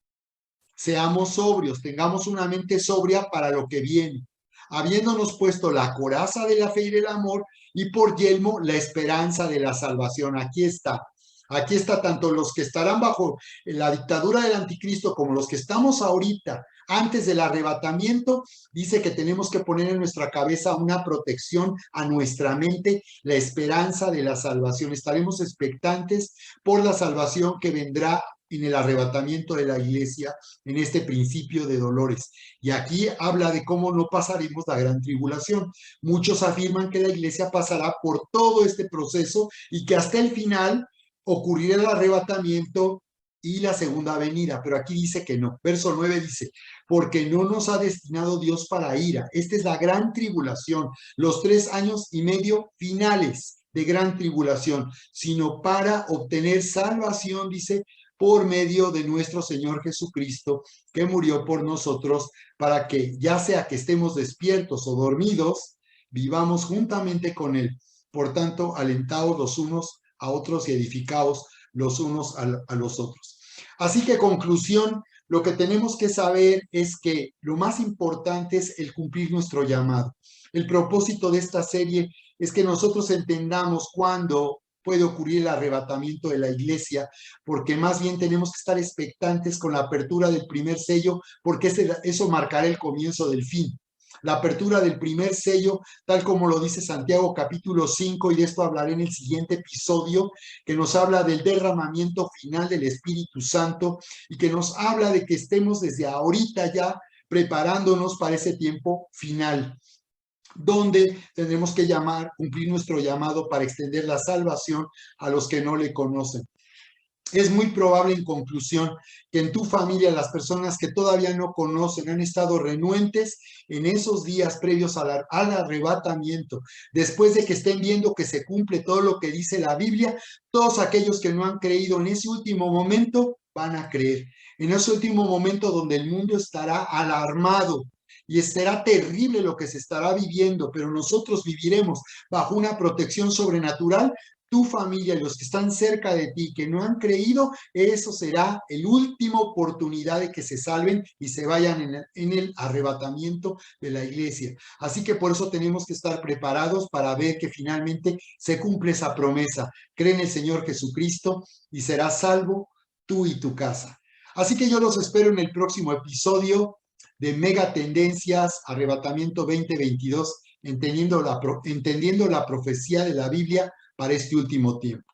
tengamos una mente sobria para lo que viene, habiéndonos puesto la coraza de la fe y del amor y por yelmo la esperanza de la salvación. Aquí está tanto los que estarán bajo la dictadura del anticristo como los que estamos ahorita antes del arrebatamiento. Dice que tenemos que poner en nuestra cabeza una protección a nuestra mente, la esperanza de la salvación. Estaremos expectantes por la salvación que vendrá en el arrebatamiento de la iglesia, en este principio de dolores. Y aquí habla de cómo no pasaremos la gran tribulación. Muchos afirman que la iglesia pasará por todo este proceso y que hasta el final ocurrirá el arrebatamiento y la segunda venida, pero aquí dice que no. Verso 9 dice, porque no nos ha destinado Dios para ira. Esta es la gran tribulación, los 3 años y medio finales de gran tribulación, sino para obtener salvación, dice, por medio de nuestro Señor Jesucristo, que murió por nosotros, para que ya sea que estemos despiertos o dormidos, vivamos juntamente con Él. Por tanto, alentaos los unos a otros y edificaos los unos a los otros. Así que, conclusión, lo que tenemos que saber es que lo más importante es el cumplir nuestro llamado. El propósito de esta serie es que nosotros entendamos cuándo puede ocurrir el arrebatamiento de la iglesia, porque más bien tenemos que estar expectantes con la apertura del primer sello, porque eso marcará el comienzo del fin. La apertura del primer sello, tal como lo dice Santiago capítulo 5, y de esto hablaré en el siguiente episodio, que nos habla del derramamiento final del Espíritu Santo y que nos habla de que estemos desde ahorita ya preparándonos para ese tiempo final, donde tendremos que cumplir nuestro llamado para extender la salvación a los que no le conocen. Es muy probable, en conclusión, que en tu familia las personas que todavía no conocen han estado renuentes en esos días previos al arrebatamiento. Después de que estén viendo que se cumple todo lo que dice la Biblia, todos aquellos que no han creído en ese último momento van a creer. En ese último momento donde el mundo estará alarmado y será terrible lo que se estará viviendo, pero nosotros viviremos bajo una protección sobrenatural. Tu familia y los que están cerca de ti que no han creído, eso será la última oportunidad de que se salven y se vayan en el arrebatamiento de la iglesia. Así que por eso tenemos que estar preparados para ver que finalmente se cumple esa promesa. Cree en el Señor Jesucristo y serás salvo tú y tu casa. Así que yo los espero en el próximo episodio de Mega Tendencias Arrebatamiento 2022, entendiendo la profecía de la Biblia para este último tiempo.